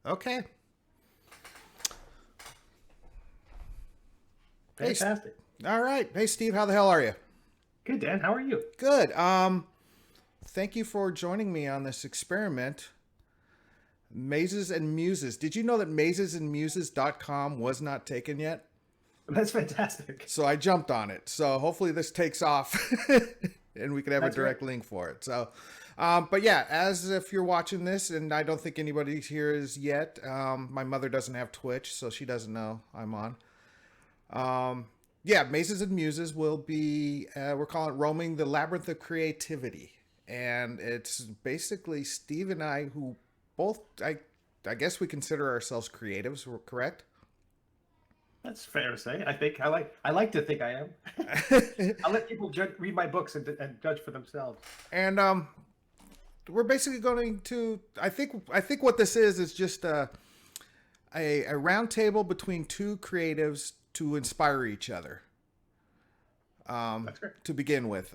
Okay. Hey, Fantastic. all right. Hey, Steve, how the hell are you? Good, Dan. How are you? Good. Thank you for joining me on this experiment, Mazes and Muses. Did you know that mazesandmuses.com was not taken yet? That's fantastic. So I jumped on it. So hopefully this takes off and we can have a That's great. direct link for it. So, but yeah, as if you're watching this, and I don't think anybody here is yet, my mother doesn't have Twitch, so she doesn't know I'm on. Yeah, Mazes and Muses will be, we're calling it Roaming the Labyrinth of Creativity. And it's basically Steve and I who both, I guess we consider ourselves creatives, correct? That's fair to say. I like to think I am. I'll let people read my books and judge for themselves. And we're basically going to, I think what this is just a round table between two creatives to inspire each other. That's great. To begin with.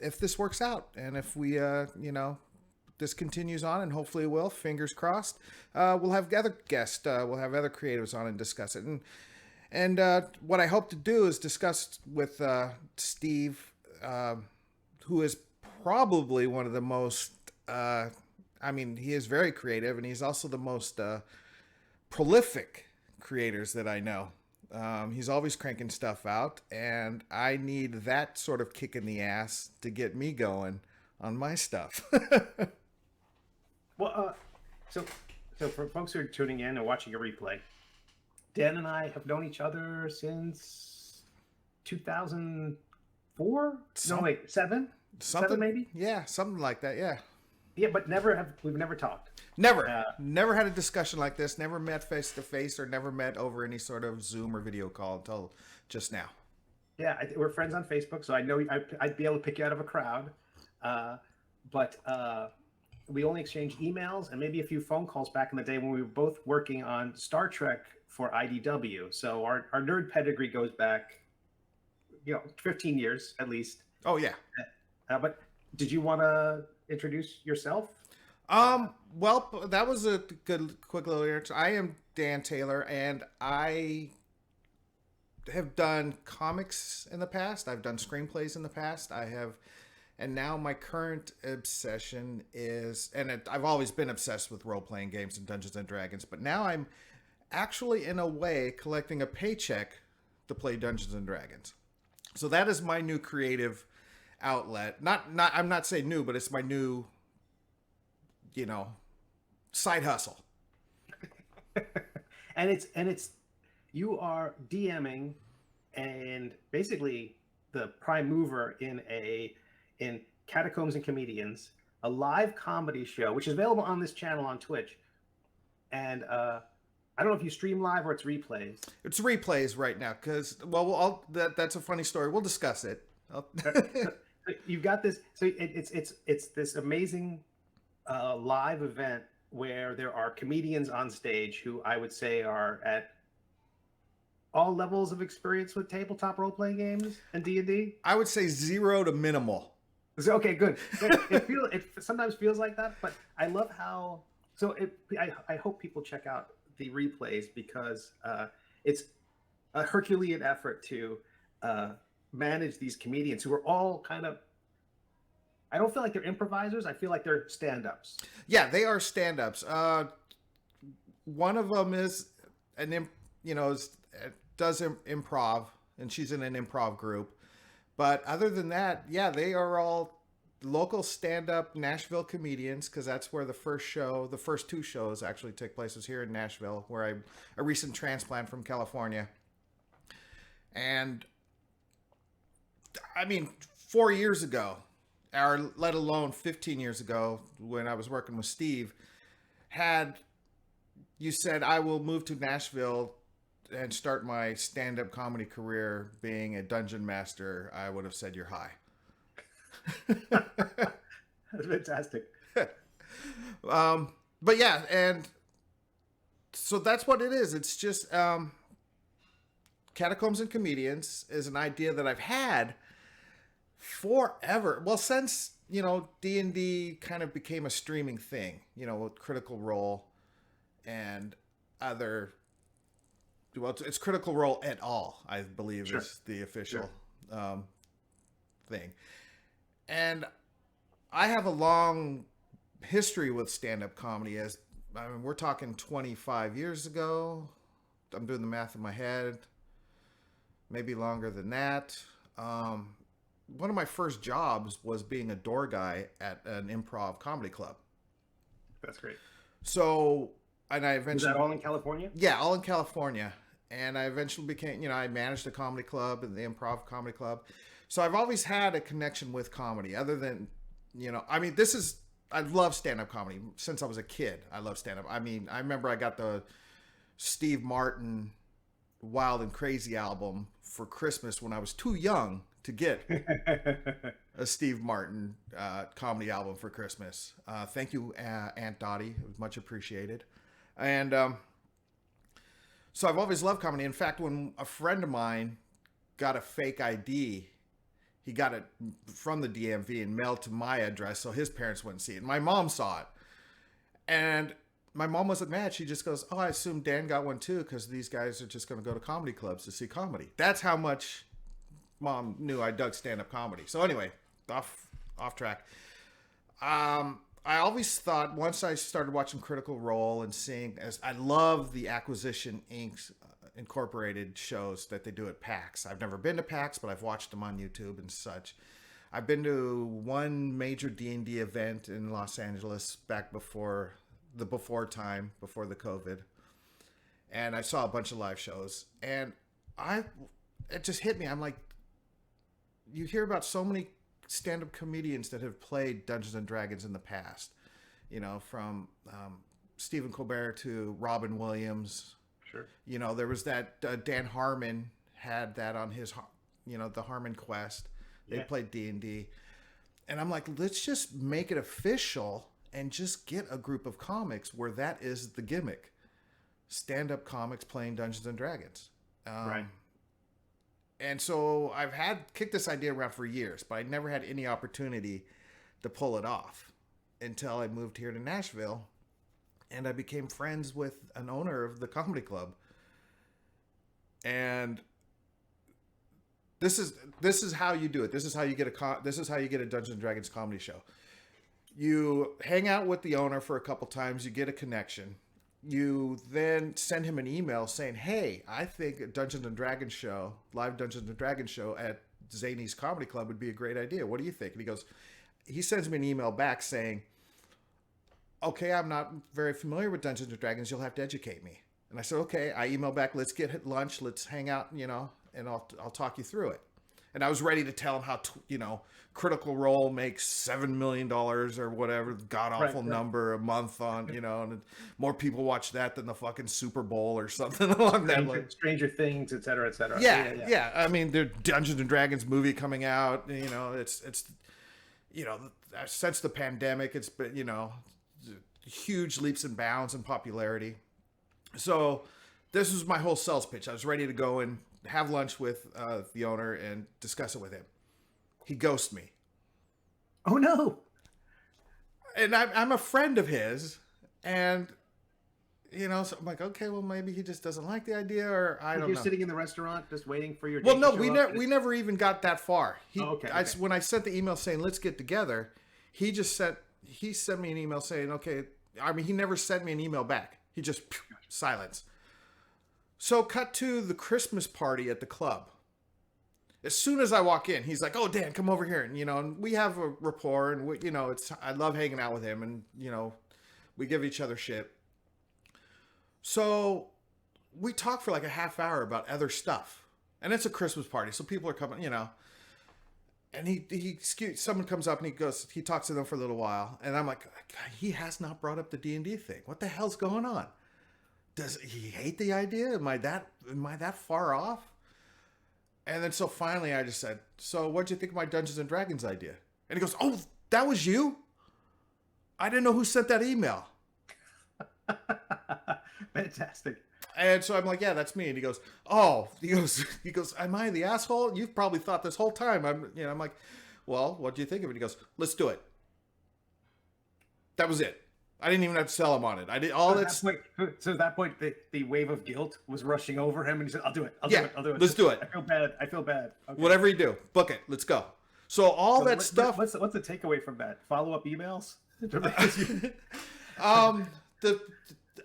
If this works out, and if we, this continues on, and hopefully it will, fingers crossed, we'll have other guests, we'll have other creatives on and discuss it. And what I hope to do is discuss with Steve, who is probably one of the most, he is very creative, and he's also the most prolific creators that I know. He's always cranking stuff out, and I need that sort of kick in the ass to get me going on my stuff. Well, so for folks who are tuning in and watching a replay, Dan and I have known each other since 2004. No, wait, seven, Something, maybe. yeah, something like that, yeah. Yeah, but we've never talked. Never had a discussion like this, never met face to face, or never met over any sort of Zoom or video call until just now. Yeah, we're friends on Facebook, so I know I'd be able to pick you out of a crowd. But we only exchanged emails and maybe a few phone calls back in the day when we were both working on Star Trek for IDW. So our nerd pedigree goes back, 15 years at least. Oh yeah. But did you want to introduce yourself? Well, that was a good, quick little intro. I am Dan Taylor, and I have done comics in the past. I've done screenplays in the past. And now my current obsession is, I've always been obsessed with role-playing games and Dungeons and Dragons, but now I'm actually, in a way, collecting a paycheck to play Dungeons and Dragons. So that is my new creative outlet. I'm not saying new, but it's my new, side hustle. and it's you are DMing and basically the prime mover in Catacombs and Comedians, a live comedy show which is available on this channel on Twitch. And I don't know if you stream live or it's replays. It's replays right now because that's a funny story. We'll discuss it. You've got this. So it's this amazing live event where there are comedians on stage who I would say are at all levels of experience with tabletop role-playing games and D&D. I would say 0 to minimal. So, okay, good. It sometimes feels like that, but I love how. So I hope people check out the replays because it's a Herculean effort to manage these comedians who are all kind of. I don't feel like they're improvisers. I feel like they're stand-ups. Yeah, they are stand-ups. One of them is does improv, and she's in an improv group. But other than that, yeah, they are all local stand-up Nashville comedians because that's where the first two shows actually took place was here in Nashville, where I'm a recent transplant from California. And 4 years ago, or let alone 15 years ago, when I was working with Steve, had you said I will move to Nashville and start my stand-up comedy career being a dungeon master, I would have said you're high. That's fantastic. But yeah, and so that's what it is. It's just Catacombs and Comedians is an idea that I've had forever. Well, since, D&D kind of became a streaming thing, with Critical Role. and other. Well, it's Critical Role et al. I believe Sure. is the official Sure. thing, and I have a long history with stand-up comedy. As I mean, we're talking 25 years ago. I'm doing the math in my head. Maybe longer than that. One of my first jobs was being a door guy at an improv comedy club. That's great. So, and I Is eventually, that all in California? yeah, all in California. And I eventually became, I managed a comedy club and the improv comedy club. So I've always had a connection with comedy other than, I mean, I love stand-up comedy since I was a kid. I love stand-up. I mean, I remember I got the Steve Martin Wild and Crazy album for Christmas when I was too young to get a Steve Martin comedy album for Christmas. Thank you, Aunt Dottie. It was much appreciated. And so I've always loved comedy. In fact, when a friend of mine got a fake ID, he got it from the DMV and mailed to my address so his parents wouldn't see it. My mom saw it. And my mom wasn't mad. She just goes, "Oh, I assume Dan got one too because these guys are just going to go to comedy clubs to see comedy." That's how much Mom knew I dug stand-up comedy. So anyway, off track. I always thought once I started watching Critical Role and seeing, as I love the Acquisition Inc. Incorporated shows that they do at PAX. I've never been to PAX, but I've watched them on YouTube and such. I've been to one major D&D event in Los Angeles back before the before the COVID, and I saw a bunch of live shows, and it just hit me. I'm like, you hear about so many stand-up comedians that have played Dungeons and Dragons in the past, from Stephen Colbert to Robin Williams. Sure. There was that Dan Harmon had that on his, the Harmon Quest. They played D&D. And I'm like, let's just make it official and just get a group of comics where that is the gimmick. Stand-up comics playing Dungeons and Dragons. Right. And so I've kicked this idea around for years, but I never had any opportunity to pull it off until I moved here to Nashville. And I became friends with an owner of the comedy club. And this is how you do it. This is how you get a Dungeons and Dragons comedy show. You hang out with the owner for a couple times, you get a connection. You then send him an email saying, "Hey, I think a Dungeons and Dragons show, live Dungeons and Dragons show at Zany's Comedy Club would be a great idea. What do you think?" And he sends me an email back saying, "Okay, I'm not very familiar with Dungeons and Dragons. You'll have to educate me." And I said, "Okay." I email back, "Let's get lunch. Let's hang out, and I'll talk you through it." And I was ready to tell him how, Critical Role makes $7 million or whatever god awful number a month on, and more people watch that than the fucking Super Bowl or something along that line. Stranger Things, et cetera, et cetera. Yeah. I mean, there's Dungeons and Dragons movie coming out. It's since the pandemic, it's been, huge leaps and bounds in popularity. So this was my whole sales pitch. I was ready to go and have lunch with the owner and discuss it with him. He ghosted me. Oh no! And I'm a friend of his, and so I'm like, okay, well maybe he just doesn't like the idea, or I don't know. You're sitting in the restaurant just waiting for your. Well, no, we never even got that far. Okay. When I sent the email saying let's get together, he sent me an email saying, okay. I mean, he never sent me an email back. He just silence. So cut to the Christmas party at the club. As soon as I walk in, he's like, "Oh, Dan, come over here." And, and we have a rapport, and I love hanging out with him, and, we give each other shit. So we talk for like a half hour about other stuff, and it's a Christmas party. So people are coming, and someone comes up and he talks to them for a little while. And I'm like, he has not brought up the D&D thing. What the hell's going on? Does he hate the idea? Am I that far off? And then so finally I just said, "So what'd you think of my Dungeons and Dragons idea?" And he goes, "Oh, that was you? I didn't know who sent that email." Fantastic. And so I'm like, "Yeah, that's me." And he goes, he goes, "Am I the asshole? You've probably thought this whole time." I'm like, "Well, what do you think of it?" He goes, "Let's do it." That was it. I didn't even have to sell him on it. I did So at that point, the wave of guilt was rushing over him, and he said, "I'll do it. I'll do it. I'll do it. Let's do it. I feel bad. I feel bad. Okay. Whatever you do, book it. Let's go." So all that stuff. What's the takeaway from that? Follow up emails.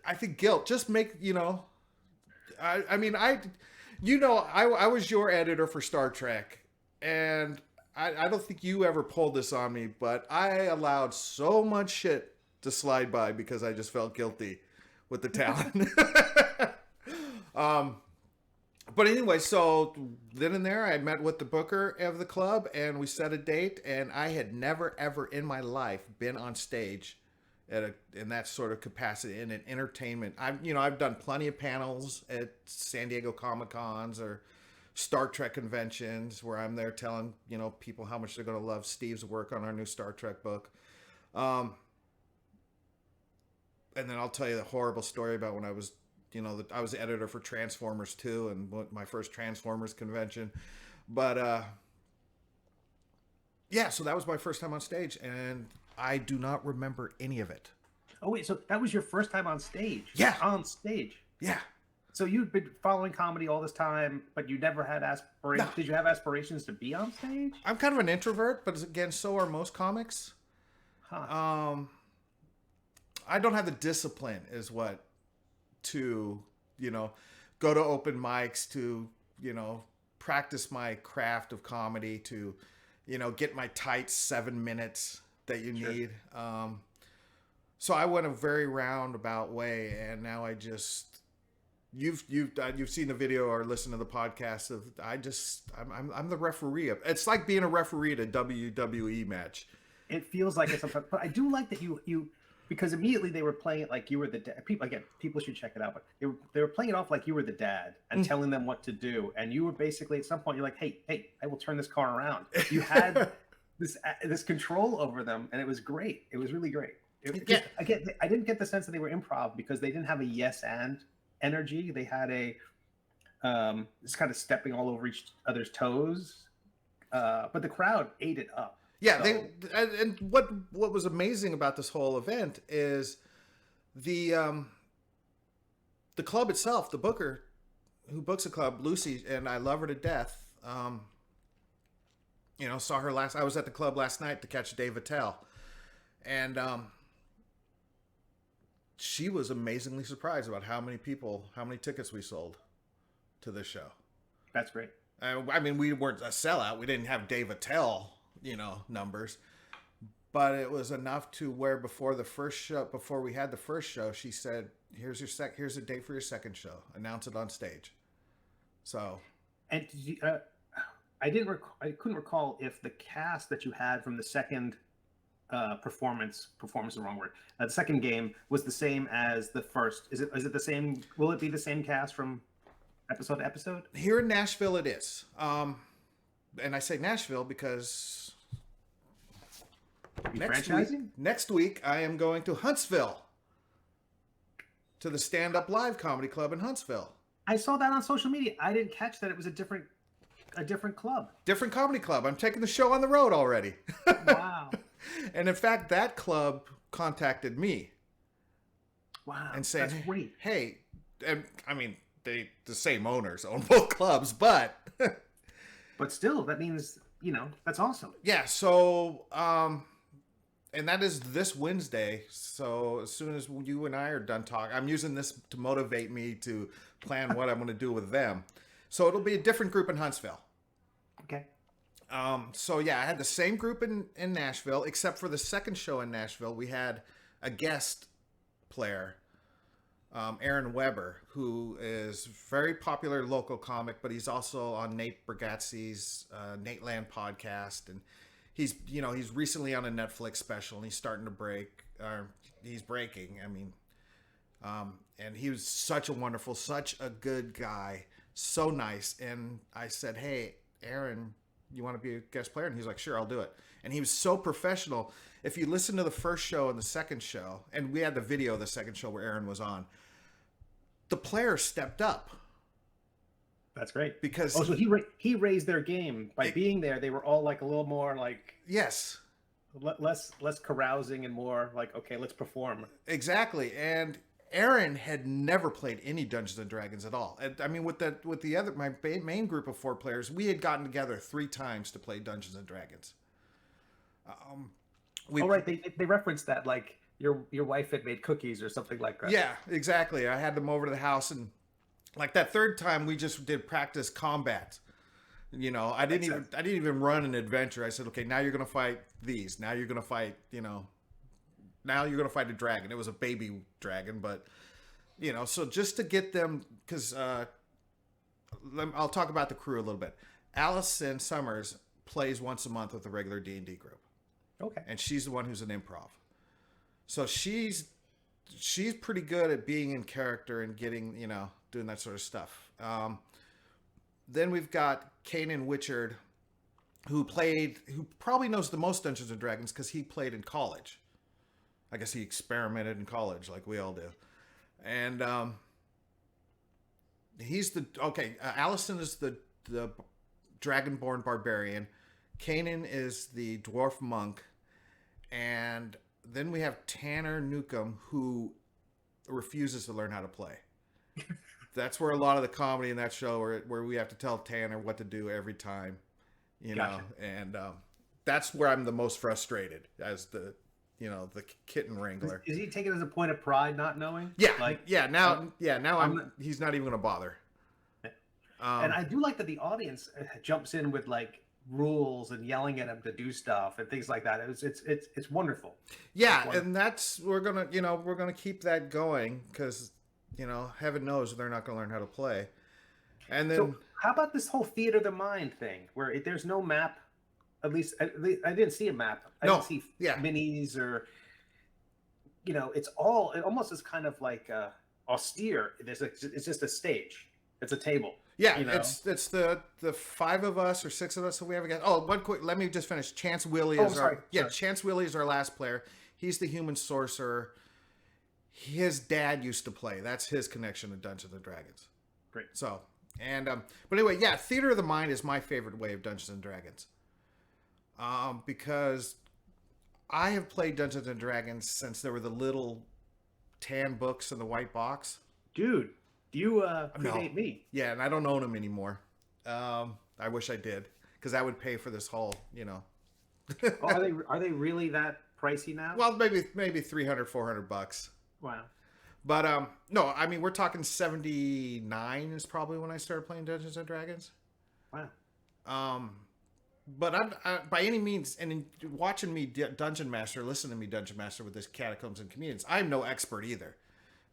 I think guilt. Just make I was your editor for Star Trek, and I don't think you ever pulled this on me, but I allowed so much shit to slide by because I just felt guilty with the talent. But anyway, so then and there, I met with the booker of the club, and we set a date. And I had never, ever in my life been on stage in that sort of capacity in an entertainment. I've done plenty of panels at San Diego Comic-Cons or Star Trek conventions where I'm there telling people how much they're going to love Steve's work on our new Star Trek book. And then I'll tell you the horrible story about when I was. I was the editor for Transformers 2 and my first Transformers convention. But, so that was my first time on stage, and I do not remember any of it. Oh, wait, so that was your first time on stage? Yeah. On stage? Yeah. So you've been following comedy all this time, but you never had aspirations. No. Did you have aspirations to be on stage? I'm kind of an introvert, but again, so are most comics. Huh. I don't have the discipline to go to open mics, to practice my craft of comedy, to get my tight 7 minutes that you need. So I went a very roundabout way, and now I just you've seen the video or listened to the podcast of I'm the referee of. It's like being a referee at a WWE match. It feels like it's sometimes, but I do like that you because immediately they were playing it like you were the dad. People should check it out, but they were playing it off like you were the dad and telling them what to do. And you were basically, at some point, you're like, hey, I will turn this car around. You had this control over them, and it was great. It was really great. I didn't get the sense that they were improv because they didn't have a yes and energy. They had a just kind of stepping all over each other's toes. But the crowd ate it up. Yeah, and what was amazing about this whole event is the club itself, the booker who books the club, Lucy, and I love her to death. Saw her I was at the club last night to catch Dave Attell, and she was amazingly surprised about how many tickets we sold to this show. That's great. I mean, we weren't a sellout. We didn't have Dave Attell numbers, but it was enough to where before we had the first show, she said, here's a date for your second show, announce it on stage. So, and I couldn't recall if the cast that you had from the second performance is the wrong word, the second game was the same as the first. Is it the same? Will it be the same cast from episode to episode? Here in Nashville it is, and I say Nashville because next week I am going to Huntsville, to the Stand Up Live Comedy Club in Huntsville. I saw that on social media. I didn't catch that it was a different club. Different comedy club. I'm taking the show on the road already. Wow. And in fact, that club contacted me. Wow. And said, that's great. Hey, and I mean, the same owners own both clubs, but still, that means, that's awesome. Yeah. So, and that is this Wednesday. So as soon as you and I are done talking, I'm using this to motivate me to plan what I'm going to do with them. So it'll be a different group in Huntsville. Okay. So yeah, I had the same group in Nashville, except for the second show in Nashville, we had a guest player, Aaron Weber, who is very popular local comic, but he's also on Nate Bargatze's Nate Land podcast, and he's recently on a Netflix special, and he's starting to break. He's breaking. I mean, and he was such a good guy, so nice. And I said, hey, Aaron, you want to be a guest player? And he's like, sure, I'll do it. And he was so professional. If you listen to the first show and the second show, and we had the video of the second show where Aaron was on, the players stepped up. That's great. Because so he raised their game by being there. They were all like a little more like, yes, less carousing and more like, okay, let's perform. Exactly. And Aaron had never played any Dungeons and Dragons at all. And, I mean, with the other my main group of 4 players, we had gotten together 3 times to play Dungeons and Dragons. We Oh, right. They referenced that, like your wife had made cookies or something like that. Yeah, exactly. I had them over to the house, and like that third time, we just did practice combat. You know, I didn't even run an adventure. I said, okay, now you're gonna fight these. Now you're gonna fight. Now you're gonna fight a dragon. It was a baby dragon, but so just to get them, because I'll talk about the crew a little bit. Allison Summers plays once a month with a regular D&D group. Okay. And she's the one who's an improv. So she's pretty good at being in character and getting, doing that sort of stuff. Then we've got Kanan Witchard, who probably knows the most Dungeons and Dragons because he played in college. I guess he experimented in college like we all do. And Allison is the Dragonborn Barbarian. Kanan is the Dwarf Monk. And then we have Tanner Newcomb, who refuses to learn how to play. That's where a lot of the comedy in that show, where we have to tell Tanner what to do every time, Gotcha. And that's where I'm the most frustrated as the kitten wrangler. Is he taking it as a point of pride, not knowing? Now he's not even going to bother. And I do like that the audience jumps in with like rules and yelling at him to do stuff and things like that. It's wonderful. Yeah, it's wonderful. And that's we're gonna keep that going because heaven knows they're not gonna learn how to play. And then, so how about this whole theater of the mind thing where there's no map? At least I didn't see a map. I didn't see minis or it's all. It almost is kind of like austere. It's just a stage. It's a table. Yeah, it's the 5 of us or 6 of us that we have again. Oh, one quick. Let me just finish. Chance Willie is sorry. Chance Willie is our last player. He's the human sorcerer. His dad used to play. That's his connection to Dungeons and Dragons. Great. So but anyway, yeah, Theater of the Mind is my favorite way of Dungeons and Dragons. Because I have played Dungeons and Dragons since there were the little tan books in the white box. Dude. You predate me. Yeah, and I don't own them anymore. I wish I did, because I would pay for this whole, Are they really that pricey now? Well, maybe $300-$400. Wow. But no, I mean we're talking 79 is probably when I started playing Dungeons and Dragons. Wow. But I by any means, and in watching me Dungeon Master, listen to me Dungeon Master with this Catacombs and Comedians, I'm no expert either.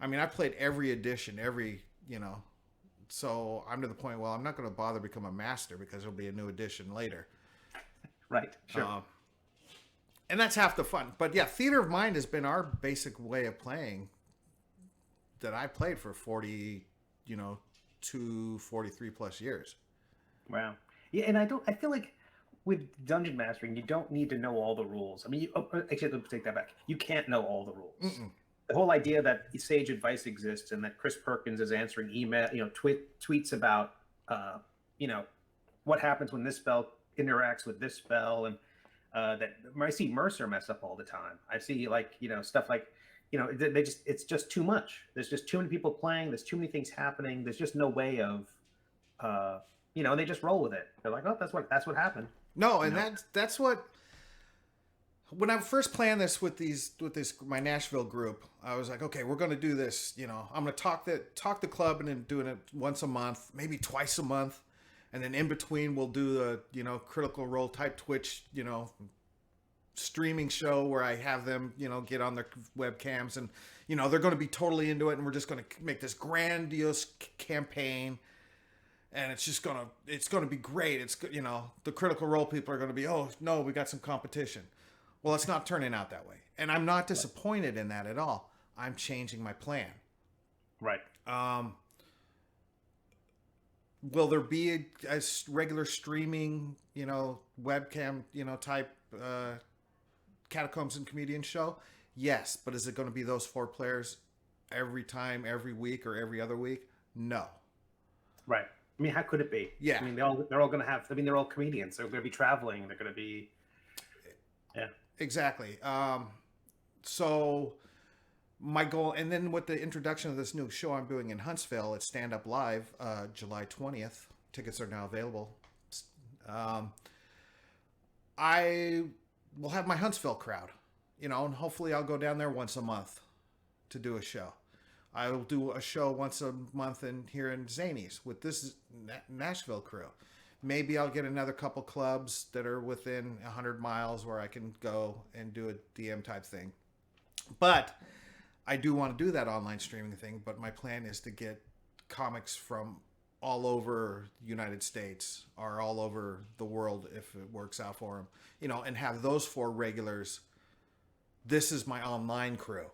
I mean, I played every edition, so I'm to the point, well, I'm not going to bother become a master because there'll be a new edition later. Right, sure. And that's half the fun. But yeah, Theater of Mind has been our basic way of playing that I played for 43 plus years. Wow. Yeah, and I feel like with dungeon mastering, you don't need to know all the rules. I mean, actually, let me take that back. You can't know all the rules. Mm-mm. The whole idea that sage advice exists and that Chris Perkins is answering email, tweets about, what happens when this spell interacts with this spell, and that I see Mercer mess up all the time. I see stuff like, it's just too much. There's just too many people playing. There's too many things happening. There's just no way of, they just roll with it. They're like, oh, that's what happened. No, and that's what. When I first planned this with my Nashville group, I was like, okay, we're going to do this. I'm going to talk the club and then doing it once a month, maybe twice a month, and then in between we'll do the Critical Role type Twitch streaming show where I have them get on their webcams and they're going to be totally into it, and we're just going to make this grandiose campaign. And it's going to be great. It's the Critical Role people are going to be, oh no, we got some competition. Well, it's not turning out that way. And I'm not disappointed in that at all. I'm changing my plan. Right. Will there be a regular streaming, webcam, type Catacombs and Comedian show? Yes. But is it going to be those 4 players every time, every week, or every other week? No. Right. I mean, how could it be? Yeah. I mean, they're all going to have, they're all comedians. They're going to be traveling. They're going to be... Yeah. Exactly. So my goal, and then with the introduction of this new show I'm doing in Huntsville, it's Stand Up Live, July 20th. Tickets are now available. Um, I will have my Huntsville crowd, and hopefully I'll go down there once a month to do a show. I will do a show once a month here in Zanies with this Nashville crew. Maybe I'll get another couple clubs that are within 100 miles where I can go and do a DM type thing. But I do want to do that online streaming thing, but my plan is to get comics from all over the United States or all over the world if it works out for them, and have those 4 regulars. This is my online crew.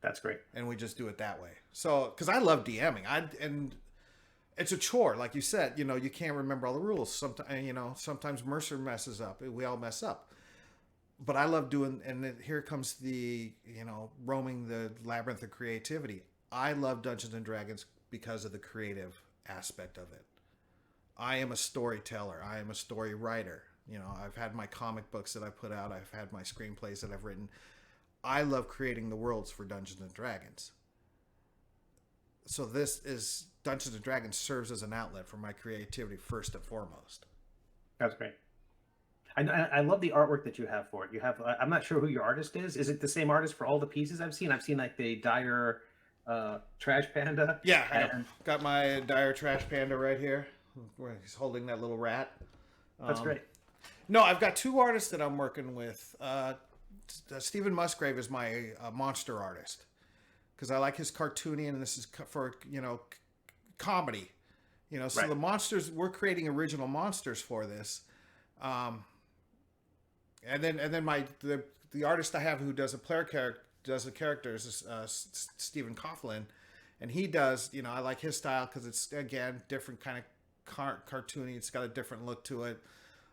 That's great. And we just do it that way. So, because I love DMing, and it's a chore, like you said. You can't remember all the rules. Sometimes Mercer messes up. We all mess up. But I love doing, and here comes the roaming the labyrinth of creativity. I love Dungeons and Dragons because of the creative aspect of it. I am a storyteller. I am a story writer. I've had my comic books that I put out. I've had my screenplays that I've written. I love creating the worlds for Dungeons and Dragons. So Dungeons and Dragons serves as an outlet for my creativity first and foremost. That's great. I love the artwork that you have for it. You have, I'm not sure who your artist is. Is it the same artist for all the pieces I've seen? I've seen like the Dire Trash Panda. Yeah, got my Dire Trash Panda right here, where he's holding that little rat. That's great. No, I've got 2 artists that I'm working with. Stephen Musgrave is my monster artist because I like his cartoony, and this is for comedy. So right. The monsters, we're creating original monsters for this. And then the artist I have who does the characters is Stephen Coughlin, and he does, I like his style because it's, again, different kind of cartoony. It's got a different look to it.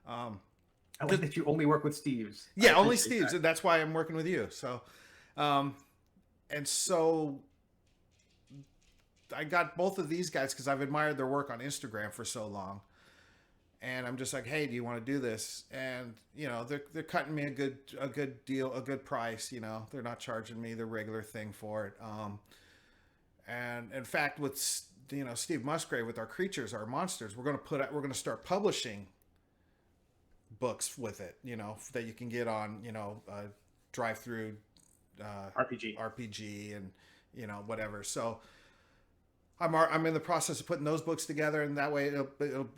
I like that you only work with Steves. Yeah, only Steves, and that's why I'm working with you. So, and so I got both of these guys because I've admired their work on Instagram for so long. And I'm just like, hey, do you want to do this? And they're cutting me a good deal, a good price. They're not charging me the regular thing for it. And in fact, with Steve Musgrave, with our creatures, our monsters, we're going to start publishing books with it. That you can get on drive through RPG and whatever. So. I'm in the process of putting those books together, and that way,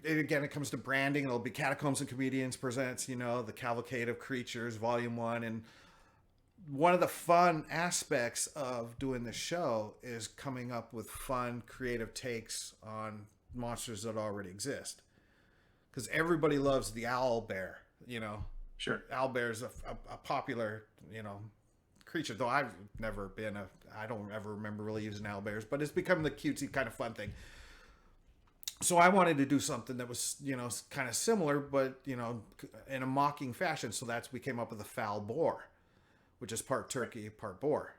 it comes to branding. It'll be Catacombs and Comedians presents, the Cavalcade of Creatures, Volume 1. And one of the fun aspects of doing this show is coming up with fun, creative takes on monsters that already exist. Because everybody loves the owl bear, Sure. Owl bear is a popular, creature, though I've never been I don't ever remember really using owlbears, but it's become the cutesy kind of fun thing. So I wanted to do something that was, kind of similar, but, in a mocking fashion. So we came up with a foul boar, which is part turkey, part boar.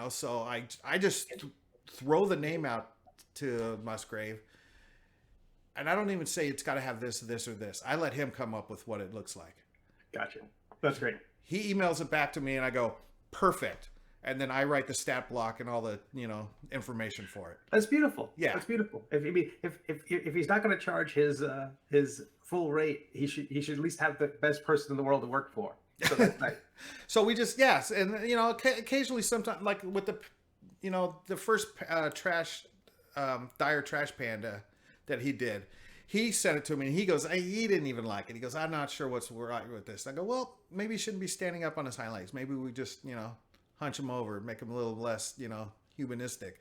So I just throw the name out to Musgrave, and I don't even say it's got to have this, or this. I let him come up with what it looks like. Gotcha. That's great. He emails it back to me, and I go, perfect. And then I write the stat block and all the information for it. That's beautiful. Yeah, that's beautiful. If he's not going to charge his full rate, he should at least have the best person in the world to work for. So that's nice. So we just and occasionally, sometimes, like with the first Dire Trash Panda that he did. He sent it to me, and he goes, he didn't even like it. He goes, I'm not sure what's right with this. I go, well, maybe he shouldn't be standing up on his hind legs. Maybe we just, hunch him over, make him a little less, humanistic.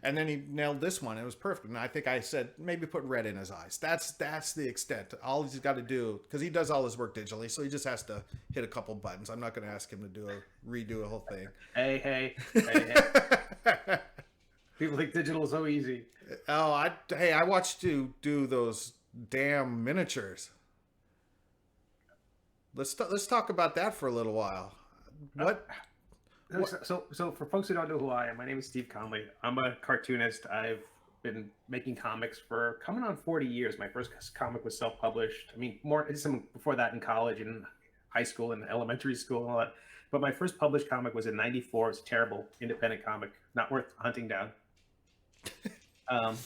And then he nailed this one. It was perfect. And I think I said, maybe put red in his eyes. That's the extent. All he's got to do, because he does all his work digitally, so he just has to hit a couple buttons. I'm not going to ask him to redo a whole thing. Hey. People think digital is so easy. Oh, I watched you do those damn miniatures. Let's talk about that for a little while. What? So for folks who don't know who I am, my name is Steve Conley. I'm a cartoonist. I've been making comics for coming on 40 years. My first comic was self-published. I mean, more some before that in college, and high school and elementary school and all that. But my first published comic was in '94. It's a terrible independent comic, not worth hunting down. Um,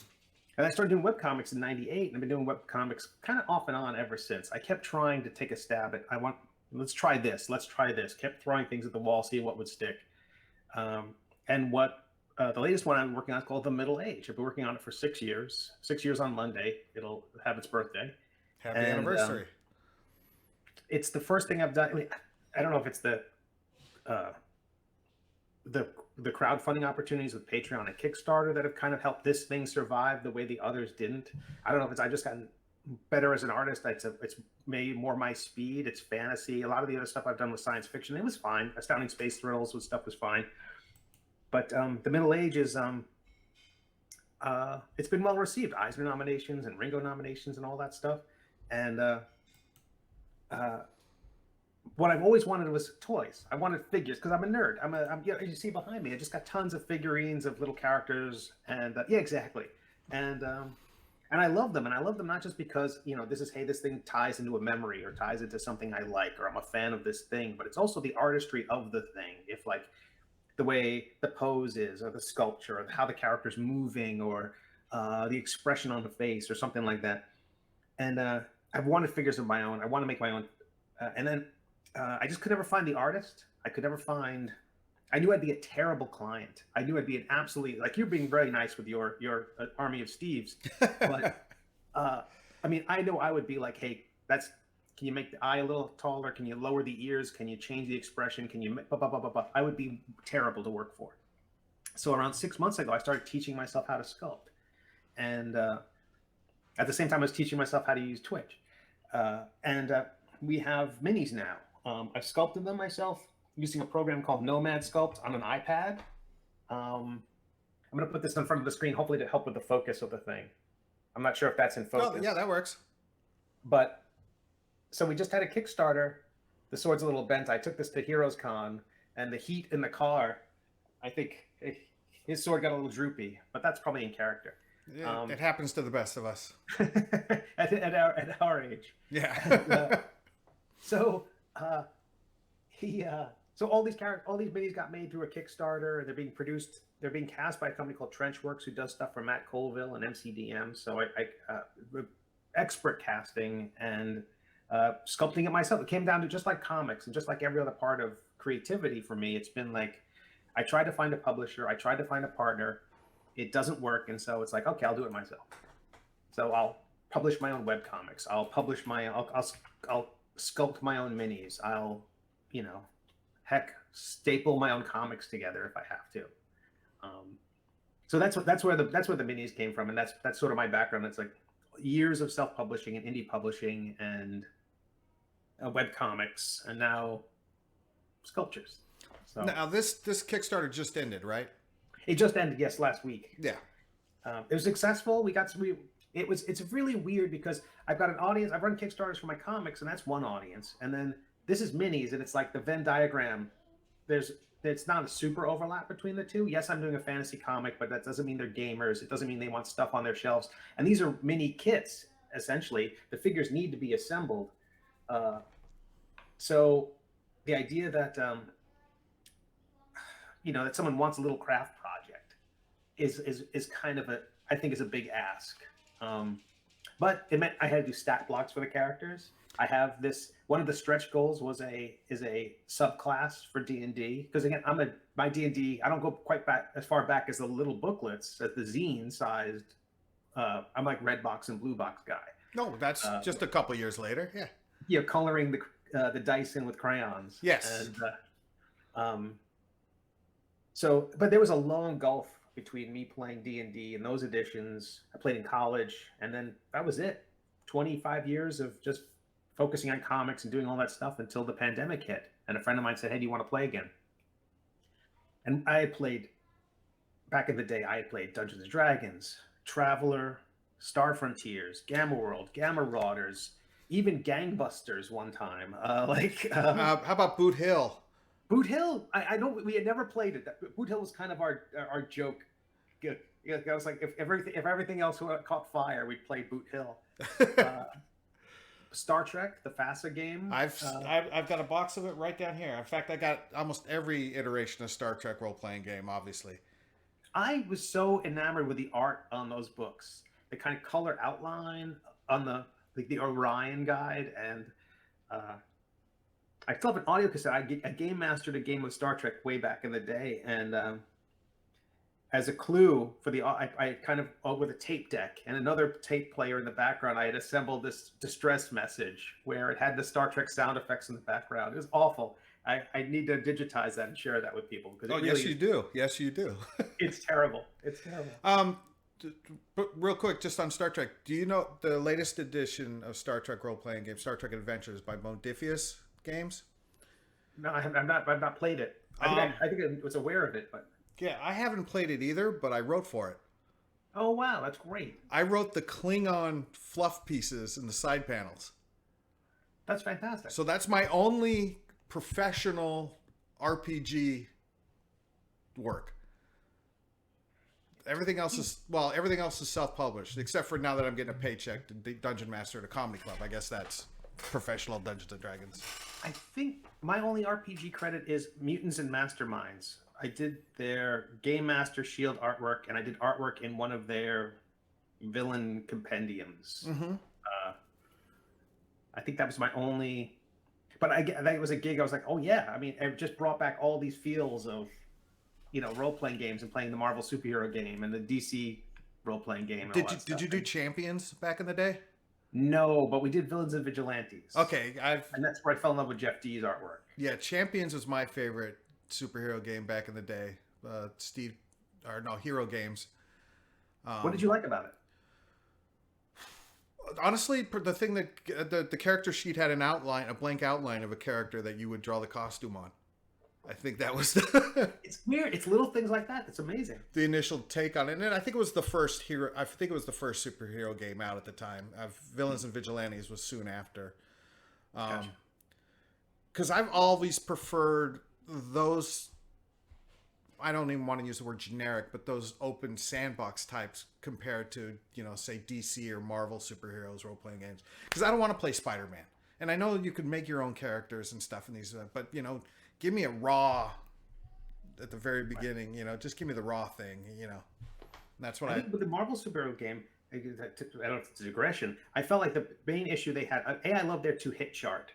and I started doing webcomics in '98, and I've been doing webcomics kind of off and on ever since. I kept trying to take a stab at, let's try this, let's try this. Kept throwing things at the wall, see what would stick. And what the latest one I'm working on is called The Middle Age. I've been working on it for 6 years. 6 years on Monday. It'll have its birthday. Happy anniversary. It's the first thing I've done. I mean, I don't know if it's the crowdfunding opportunities with Patreon and Kickstarter that have kind of helped this thing survive the way the others didn't. I don't know if I just gotten better as an artist. It's maybe more my speed. It's fantasy. A lot of the other stuff I've done with science fiction, it was fine. Astounding Space Thrills with stuff was fine. But The Middle Age is it's been well received. Eisner nominations and Ringo nominations and all that stuff. And what I've always wanted was toys. I wanted figures because I'm a nerd. You see behind me, I just got tons of figurines of little characters, and yeah, exactly. And I love them, and I love them not just because this thing ties into a memory or ties into something I like, or I'm a fan of this thing, but it's also the artistry of the thing. If like the way the pose is, or the sculpture, or how the character's moving, or the expression on the face, or something like that. And I've wanted figures of my own. I want to make my own, and then. I just could never find the artist. I knew I'd be a terrible client. I knew I'd be an absolutely, like, you're being very nice with your army of Steves. But, I mean, I know I would be like, hey, can you make the eye a little taller? Can you lower the ears? Can you change the expression? Can you, blah, blah, blah, blah, blah. I would be terrible to work for. So around 6 months ago, I started teaching myself how to sculpt. And at the same time, I was teaching myself how to use Twitch. We have minis now. I've sculpted them myself using a program called Nomad Sculpt on an iPad. I'm going to put this in front of the screen, hopefully to help with the focus of the thing. I'm not sure if that's in focus. Oh, yeah, that works. But so we just had a Kickstarter. The sword's a little bent. I took this to Heroes Con, and the heat in the car, I think his sword got a little droopy, but that's probably in character. Yeah, it happens to the best of us. at our age. Yeah. So all these minis got made through a Kickstarter. They're being produced. They're being cast by a company called Trenchworks, who does stuff for Matt Colville and MCDM. So expert casting and sculpting it myself. It came down to just like comics and just like every other part of creativity for me. It's been like I tried to find a publisher. I tried to find a partner. It doesn't work, and so it's like, okay, I'll do it myself. So I'll publish my own webcomics. I'll publish I'll sculpt my own minis. I'll, staple my own comics together if I have to. So that's where the minis came from, and that's sort of my background. It's like years of self-publishing and indie publishing and webcomics, and now sculptures. So now this Kickstarter just ended, right? It just ended, yes, last week. Yeah. It was successful. It's really weird because I've got an audience. I've run Kickstarters for my comics, and that's one audience. And then this is minis, and it's like the Venn diagram. It's not a super overlap between the two. Yes, I'm doing a fantasy comic, but that doesn't mean they're gamers. It doesn't mean they want stuff on their shelves. And these are mini kits, essentially. The figures need to be assembled. So the idea that that someone wants a little craft project is kind of I think is a big ask. But it meant I had to do stat blocks for the characters. I have one of the stretch goals is a subclass for D&D, because again, my D&D, I don't go quite back as far back as the little booklets, as the zine sized. I'm like red box and blue box guy. No, that's just a couple years later. Yeah. Yeah, coloring the dice in with crayons. Yes. And but there was a long gulf between me playing D&D and those editions. I played in college, and then that was it. 25 years of just focusing on comics and doing all that stuff until the pandemic hit. And a friend of mine said, hey, do you want to play again? And I had played, back in the day, I had played Dungeons & Dragons, Traveler, Star Frontiers, Gamma World, Gamma Marauders, even Gangbusters one time. How about Boot Hill? Boot Hill, I don't. We had never played it. Boot Hill was kind of our joke. Good. Yeah, I was like, if everything else caught fire, we'd play Boot Hill. Star Trek, the FASA game. I've got a box of it right down here. In fact, I got almost every iteration of Star Trek role playing game. Obviously, I was so enamored with the art on those books, the kind of color outline on the Orion guide, and I still have an audio cassette. I game mastered a game of Star Trek way back in the day, and as a clue for I kind of with a tape deck and another tape player in the background, I had assembled this distress message where it had the Star Trek sound effects in the background. It was awful. I need to digitize that and share that with people. Oh, really yes, you do. Yes, you do. It's terrible. It's terrible. But real quick, just on Star Trek, do you know the latest edition of Star Trek role-playing game, Star Trek Adventures by Modifius Games? No, I've not played it. I think I was aware of it, but yeah, I haven't played it either, but I wrote for it. Oh wow, that's great. I wrote the Klingon fluff pieces in the side panels. That's fantastic. So that's my only professional RPG work. Everything else is self-published, except for now that I'm getting a paycheck to Dungeon Master at a comedy club. I guess that's professional Dungeons and Dragons. I think my only RPG credit is Mutants and Masterminds. I did their Game Master Shield artwork, and I did artwork in one of their villain compendiums. Mm-hmm. I think that was my only. But that was a gig. I was like, oh yeah. I mean, it just brought back all these feels of, role-playing games and playing the Marvel superhero game and the DC role-playing game. And did you do Champions back in the day? No, but we did Villains and Vigilantes. Okay, and that's where I fell in love with Jeff D's artwork. Yeah, Champions was my favorite superhero game back in the day. Hero Games. What did you like about it? Honestly, the thing that the character sheet had a blank outline of a character that you would draw the costume on. I think that was It's weird. It's little things like that. It's amazing. The initial take on it, and I think it was the first superhero game out at the time. Villains and Vigilantes was soon after. Because I've always preferred those. I don't even want to use the word generic, but those open sandbox types compared to, say DC or Marvel superheroes role playing games. Because I don't want to play Spider-Man, and I know you could make your own characters and stuff in these, but give me a raw at the very beginning, just give me the raw thing, That's what I think with the Marvel superhero game, I don't know if it's a digression, I felt like the main issue they had, I love their 2-hit chart.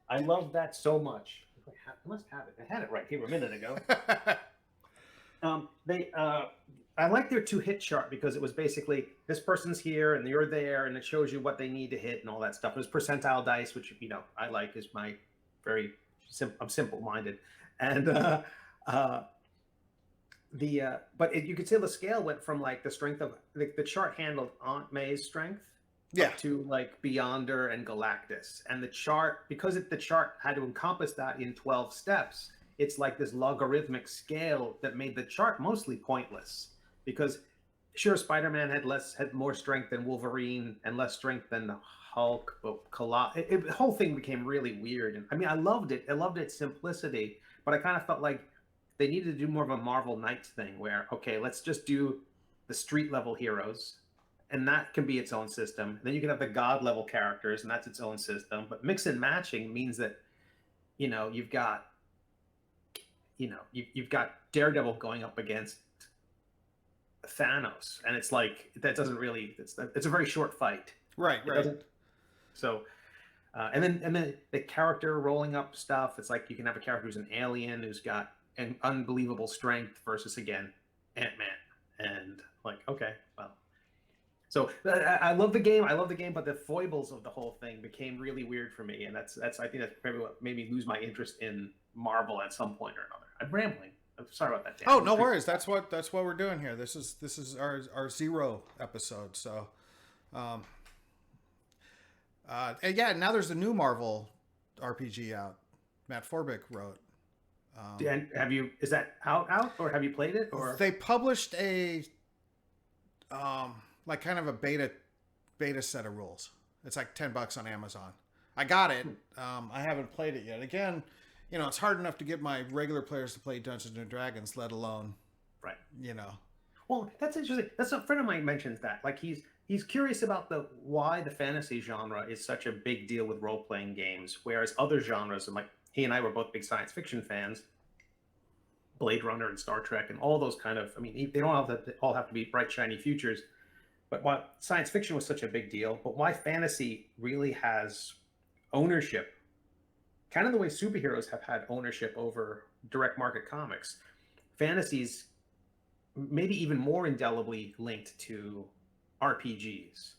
I love that so much. I must have it. I had it right here a minute ago. I like their 2-hit chart because it was basically this person's here and you're there, and it shows you what they need to hit and all that stuff. It was percentile dice, which I like, is my very I'm simple-minded, and but you could say the scale went from like the strength of the chart handled Aunt May's strength, up to like Beyonder and Galactus, and the chart, because the chart had to encompass that in 12 steps. It's like this logarithmic scale that made the chart mostly pointless, because sure, Spider-Man had more strength than Wolverine and less strength than Hulk, but the whole thing became really weird. And I mean, I loved it. I loved its simplicity, but I kind of felt like they needed to do more of a Marvel Knights thing where, okay, let's just do the street level heroes, and that can be its own system. Then you can have the god level characters, and that's its own system. But mix and matching means that, you've got Daredevil going up against Thanos, and it's like that doesn't really. It's a very short fight. Right. So, and then the character rolling up stuff. It's like you can have a character who's an alien who's got an unbelievable strength versus, again, Ant-Man, and like, okay, well. So I love the game. But the foibles of the whole thing became really weird for me, and that's I think that's probably what made me lose my interest in Marvel at some point or another. I'm rambling. I'm sorry about that, Dan. Oh, no worries. That's what we're doing here. This is our 0 episode. So, and yeah, now there's a new Marvel RPG out. Matt Forbick wrote. And is that out or have you played it? Or they published a like kind of a beta set of rules. It's like $10 on Amazon. I got it. I haven't played it yet. Again, it's hard enough to get my regular players to play Dungeons and Dragons, let alone, right. you know. Well, that's interesting. That's a friend of mine mentions that. Like he's he's curious about the why the fantasy genre is such a big deal with role playing games, whereas other genres, and like he and I were both big science fiction fans, Blade Runner and Star Trek and all those kind of. I mean, they don't all have to be bright shiny futures, but why science fiction was such a big deal, but why fantasy really has ownership, kind of the way superheroes have had ownership over direct market comics. Fantasies maybe even more indelibly linked to RPGs.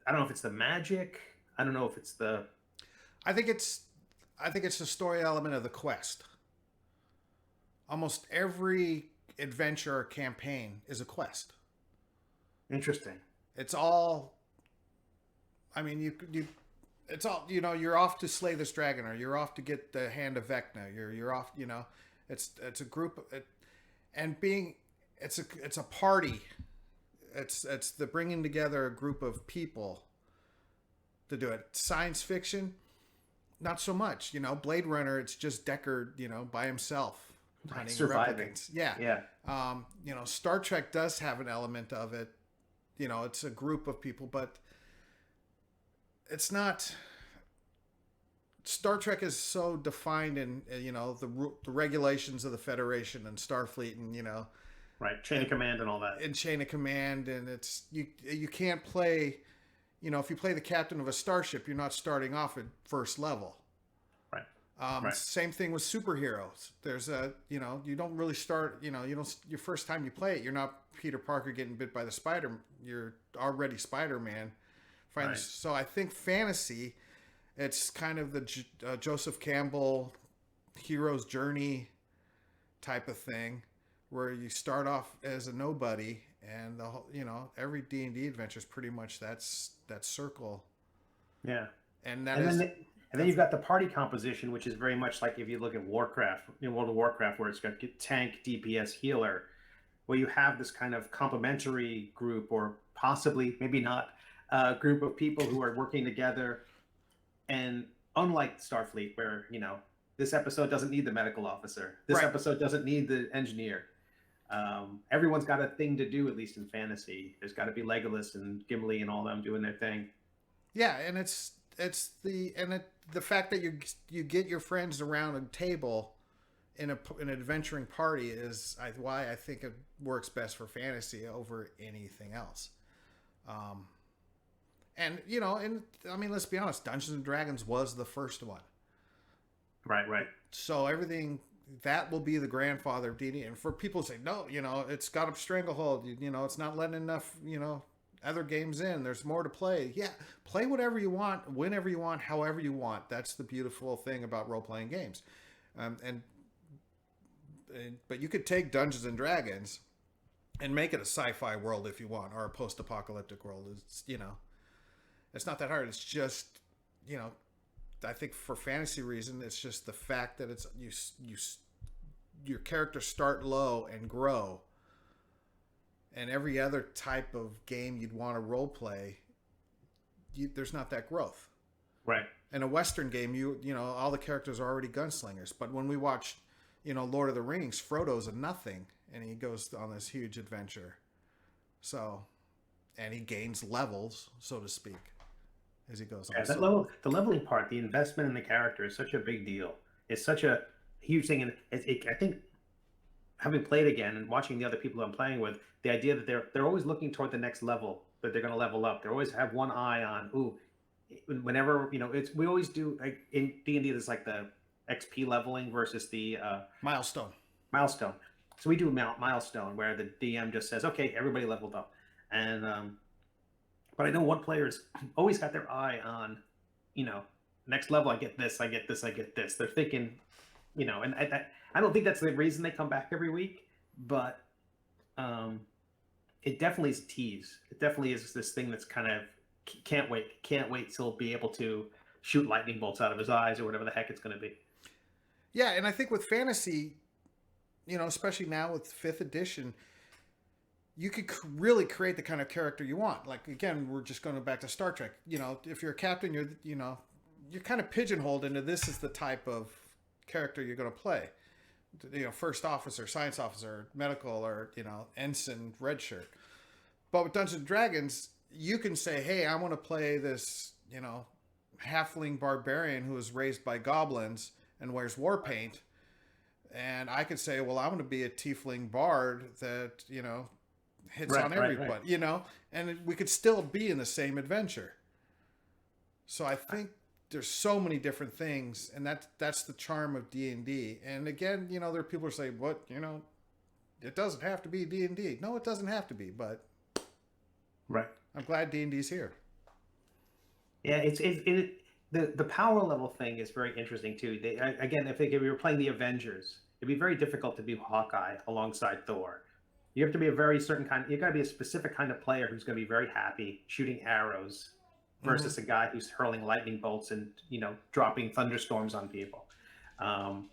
I don't know if it's the magic. I don't know if it's the. I think it's I think it's the story element of the quest. Almost every adventure or campaign is a quest. Interesting. It's all. I mean, you. It's all You're off to slay this dragon, or you're off to get the hand of Vecna. You're off. It's a group, and being it's a party. It's the bringing together a group of people to do it. Science fiction, not so much. Blade Runner, it's just Deckard, by himself hunting Surviving. replicants. Yeah. Yeah. Star Trek does have an element of it. It's a group of people, but it's not. Star Trek is so defined in the regulations of the Federation and Starfleet, and Right. Chain of command and all that. and chain of command, and it's you can't play. If you play the captain of a starship, you're not starting off at first level. Right. Right. Same thing with superheroes. There's you don't really start, you don't, your first time you play it, you're not Peter Parker getting bit by the spider. You're already Spider-Man. Right. So I think fantasy, it's kind of the Joseph Campbell hero's journey type of thing, where you start off as a nobody, and the whole, every D&D adventure is pretty much that circle. Yeah. And that And is. then you've got the party composition, which is very much like if you look at Warcraft, World of Warcraft, where it's got tank, DPS, healer, where you have this kind of complementary group, or possibly maybe not, group of people who are working together. And unlike Starfleet, where this episode doesn't need the medical officer, this Right. episode doesn't need the engineer. Everyone's got a thing to do, at least in fantasy. There's got to be Legolas and Gimli and all them doing their thing. Yeah, and it's the fact that you get your friends around a table in an adventuring party is why I think it works best for fantasy over anything else. And I mean, let's be honest, Dungeons and Dragons was the first one. Right, right. So everything that will be the grandfather of D&D. And for people to say, no, it's got a stranglehold, it's not letting enough, other games in. There's more to play. Yeah, play whatever you want, whenever you want, however you want. That's the beautiful thing about role-playing games. But you could take Dungeons and Dragons and make it a sci-fi world if you want, or a post-apocalyptic world. It's not that hard. It's just, I think for fantasy reason, it's just the fact that it's your characters start low and grow. And every other type of game you'd want to role play, there's not that growth. Right. In a Western game, all the characters are already gunslingers. But when we watch, Lord of the Rings, Frodo's a nothing, and he goes on this huge adventure. So, and he gains levels, so to speak, as he goes on. Yeah, the leveling part, the investment in the character is such a big deal. It's such a huge thing, and I think, having played again and watching the other people I'm playing with, the idea that they're always looking toward the next level, that they're going to level up. They always have one eye on whenever we always do, like in D&D. There's like the XP leveling versus the milestone. So we do milestone, where the DM just says, okay, everybody leveled up, and but I know one player's always got their eye on, next level. I get this. I get this. I get this. They're thinking, and I don't think that's the reason they come back every week, but it definitely is a tease. It definitely is this thing that's kind of can't wait till he'll be able to shoot lightning bolts out of his eyes, or whatever the heck it's going to be. Yeah, and I think with fantasy, especially now with 5th edition, you could really create the kind of character you want. Like, again, we're just going back to Star Trek. If you're a captain, you're kind of pigeonholed into this is the type of character you're going to play. First officer, science officer, medical, or ensign, red shirt. But with Dungeons and Dragons, you can say, hey, I want to play this, you know, halfling barbarian who was raised by goblins and wears war paint. And I could say, well, I'm going to be a tiefling bard that, you know, hits on Right. everybody, you know, and we could still be in the same adventure. So I think there's so many different things, and that's the charm of D&D. And again, you know, there are people who say, what, you know, it doesn't have to be D&D. No, it doesn't have to be, but Right. I'm glad D&D's here. Yeah, the power level thing is very interesting too. Again, if we were playing the Avengers, it'd be very difficult to be Hawkeye alongside Thor. You have to be a very certain kind. You got to be a specific kind of player who's going to be very happy shooting arrows, Mm-hmm. versus a guy who's hurling lightning bolts and dropping thunderstorms on people. Um,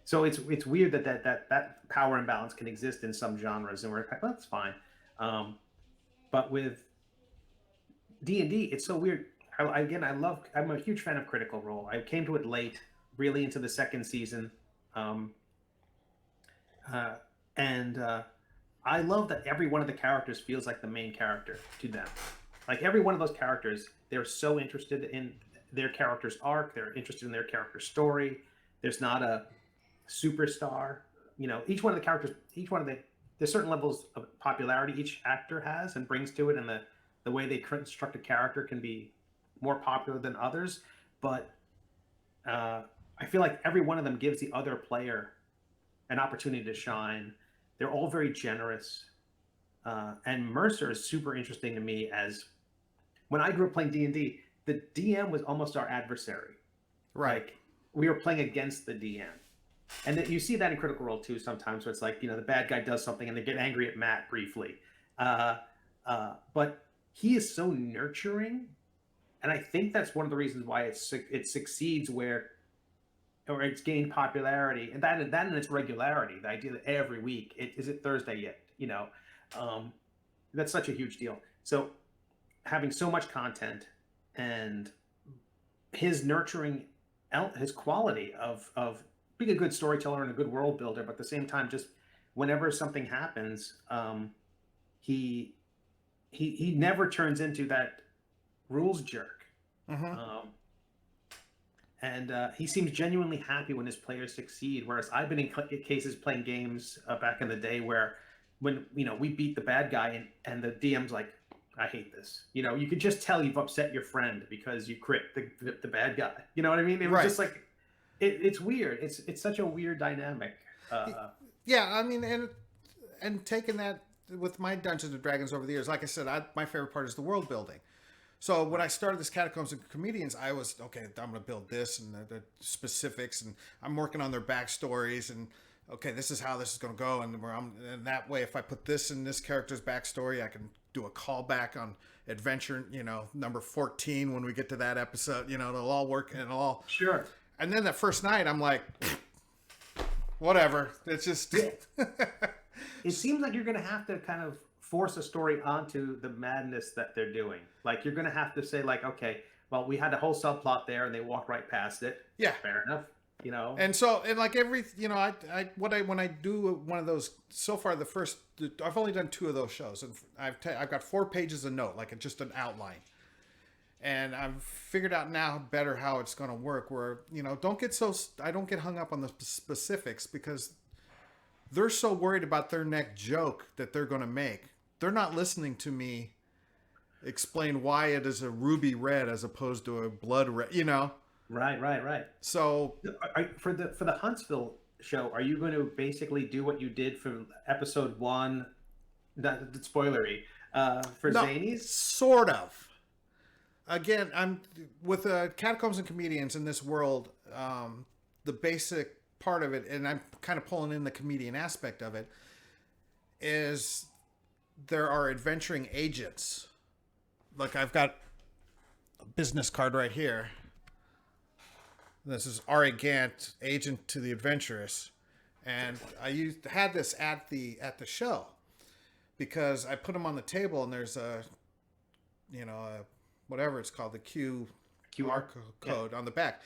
so it's weird that power imbalance can exist in some genres, and we're like, well, that's fine. Um, but with D&D, it's so weird. Again, I'm a huge fan of Critical Role. I came to it late, really into the second season, um, uh, and I love that every one of the characters feels like the main character to them. Like every one of those characters, they're so interested in their character's arc. They're interested in their character's story. There's not a superstar. Each one of the characters, there's certain levels of popularity each actor has and brings to it, and the way they construct a character can be more popular than others. But I feel like every one of them gives the other player an opportunity to shine. They're all very generous. And Mercer is super interesting to me, as when I grew up playing D&D, the DM was almost our adversary. Right. Like, we were playing against the DM. And that you see that in Critical Role too sometimes, where it's like, the bad guy does something and they get angry at Matt briefly. But he is so nurturing. And I think that's one of the reasons why it succeeds or it's gained popularity, and that and its regularity. The idea that every week, is it Thursday yet? That's such a huge deal. So having so much content and his nurturing, his quality of being a good storyteller and a good world builder, but at the same time, just whenever something happens, he never turns into that rules jerk. Mm-hmm. And he seems genuinely happy when his players succeed. Whereas I've been in cases playing games back in the day where, when we beat the bad guy and the DM's like, I hate this. You could just tell you've upset your friend because you crit the bad guy. You know what I mean? It was just like, it's weird. It's such a weird dynamic. Yeah, I mean, and taking that with my Dungeons and Dragons over the years, like I said, my favorite part is the world building. So when I started this Catacombs and Comedians, I was, okay, I'm going to build this and the specifics, and I'm working on their backstories, and okay, this is how this is going to go, and that way, if I put this in this character's backstory, I can do a callback on adventure, number 14 when we get to that episode. It'll all work, and it'll all Sure. And then that first night, I'm like, whatever. It's just. It seems like you're going to have to kind of force a story onto the madness that they're doing. Like, you're going to have to say, like, okay, well, we had a whole subplot there and they walked right past it. Yeah. Fair enough. And so, and like when I do one of those, so far I've only done 2 of those shows, and I've got 4 pages of note, like just an outline. And I've figured out now better how it's going to work, where, I don't get hung up on the specifics, because they're so worried about their next joke that they're going to make. They're not listening to me explain why it is a ruby red as opposed to a blood red, Right. So for the Huntsville show, are you going to basically do what you did for episode 1, not spoilery, for Zanies? Sort of. Again, I'm with Catacombs and Comedians in this world. The basic part of it, and I'm kind of pulling in the comedian aspect of it, is there are adventuring agents. Like, I've got a business card right here. This is Ari Gant, agent to the adventurous, and I had this at the show because I put them on the table, and there's a whatever it's called, the QR code on the back,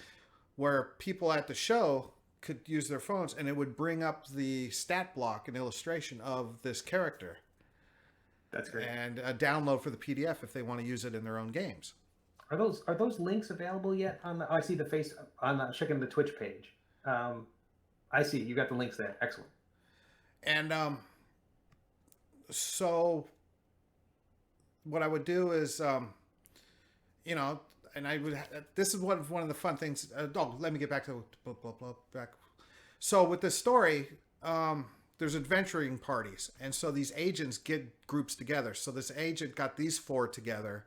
where people at the show could use their phones, and it would bring up the stat block and illustration of this character. That's great. and a download for the PDF if they want to use it in their own games. Are those links available yet on the? Oh, I see the face on the checking the Twitch page. I see you got the links there. Excellent. And so what I would do is, you know, and I would. This is one of the fun things. Let me get back to back. So with this story, there's adventuring parties, and so these agents get groups together. So this agent got these four together,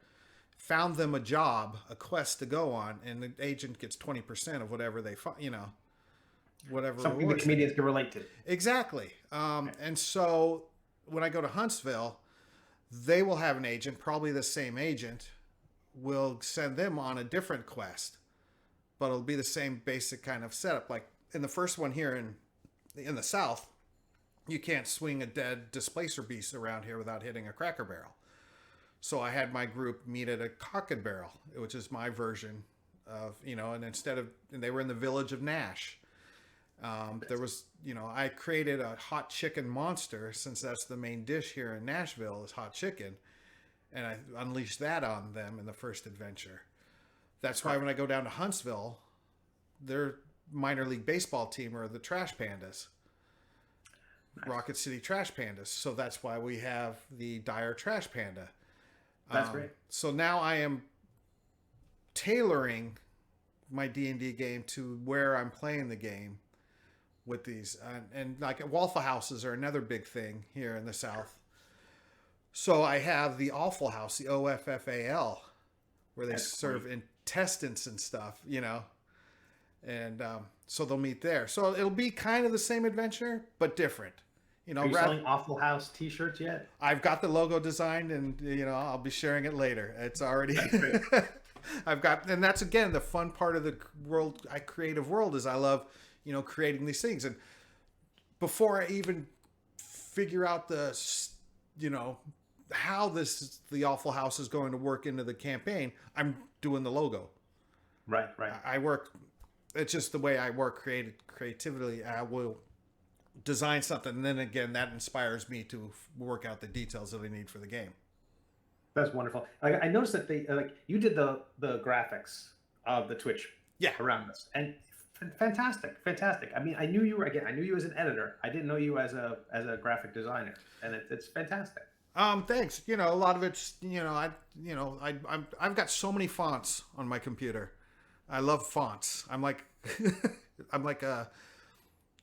found them a job, a quest to go on, and the agent gets 20% of whatever they find. You know, whatever Something the comedians can relate to. Exactly. And so when I go to Huntsville, they will have an agent, probably the same agent, will send them on a different quest, but it'll be the same basic kind of setup. Like in the first one here in the South, you can't swing a dead displacer beast around here without hitting a Cracker Barrel. So I had my group meet at a Cock and Barrel, which is my version of, you know, and they were in the village of Nash. There was, you know, I created a hot chicken monster, since that's the main dish here in Nashville is hot chicken. And I unleashed that on them in the first adventure. That's why when I go down to Huntsville, their minor league baseball team are the Trash Pandas. Nice. Rocket City Trash Pandas. So that's why we have the Dire Trash Panda. That's great. So now I am tailoring my D&D game to where I'm playing the game with these. And like Waffle Houses are another big thing here in the South. So I have the Awful House, the OFFAL, where they serve intestines and stuff, you know. And so they'll meet there. So it'll be kind of the same adventure, but different. You know, are you selling Awful House T-shirts yet? I've got the logo designed, and you know, I'll be sharing it later. It's already. I've got, and that's again the fun part of the creative world is I love, you know, creating these things. And before I even figure out you know, how the Awful House is going to work into the campaign, I'm doing the logo. Right. I work. It's just the way I work creatively. I will design something, and then again that inspires me to work out the details that I need for the game. That's wonderful. I noticed that they you did the graphics of the Twitch around this, and fantastic. I mean, I knew you as an editor. I didn't know you as a graphic designer, and it's fantastic. Thanks. You know, a lot of it's, you know, I've got so many fonts on my computer. I love fonts. I'm like a,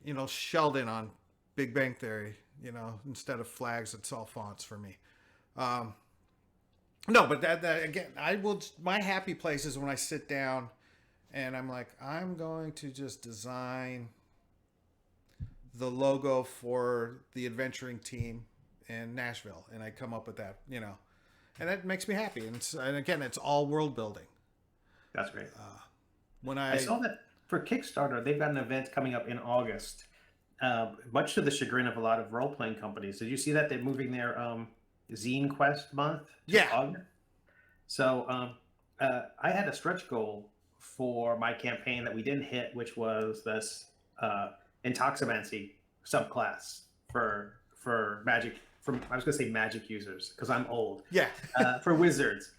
you know, Sheldon on Big Bang Theory, you know, instead of flags, it's all fonts for me. No, but that again, my happy place is when I sit down and I'm like, I'm going to just design the logo for the adventuring team in Nashville. And I come up with that, you know, and that makes me happy. And again, it's all world building. That's great. When I saw that for Kickstarter, they've got an event coming up in August, much to the chagrin of a lot of role-playing companies. Did you see that they're moving their Zine Quest month to August? So I had a stretch goal for my campaign that we didn't hit, which was this Intoximancy subclass for magic. I was going to say magic users because I'm old. Yeah. For wizards.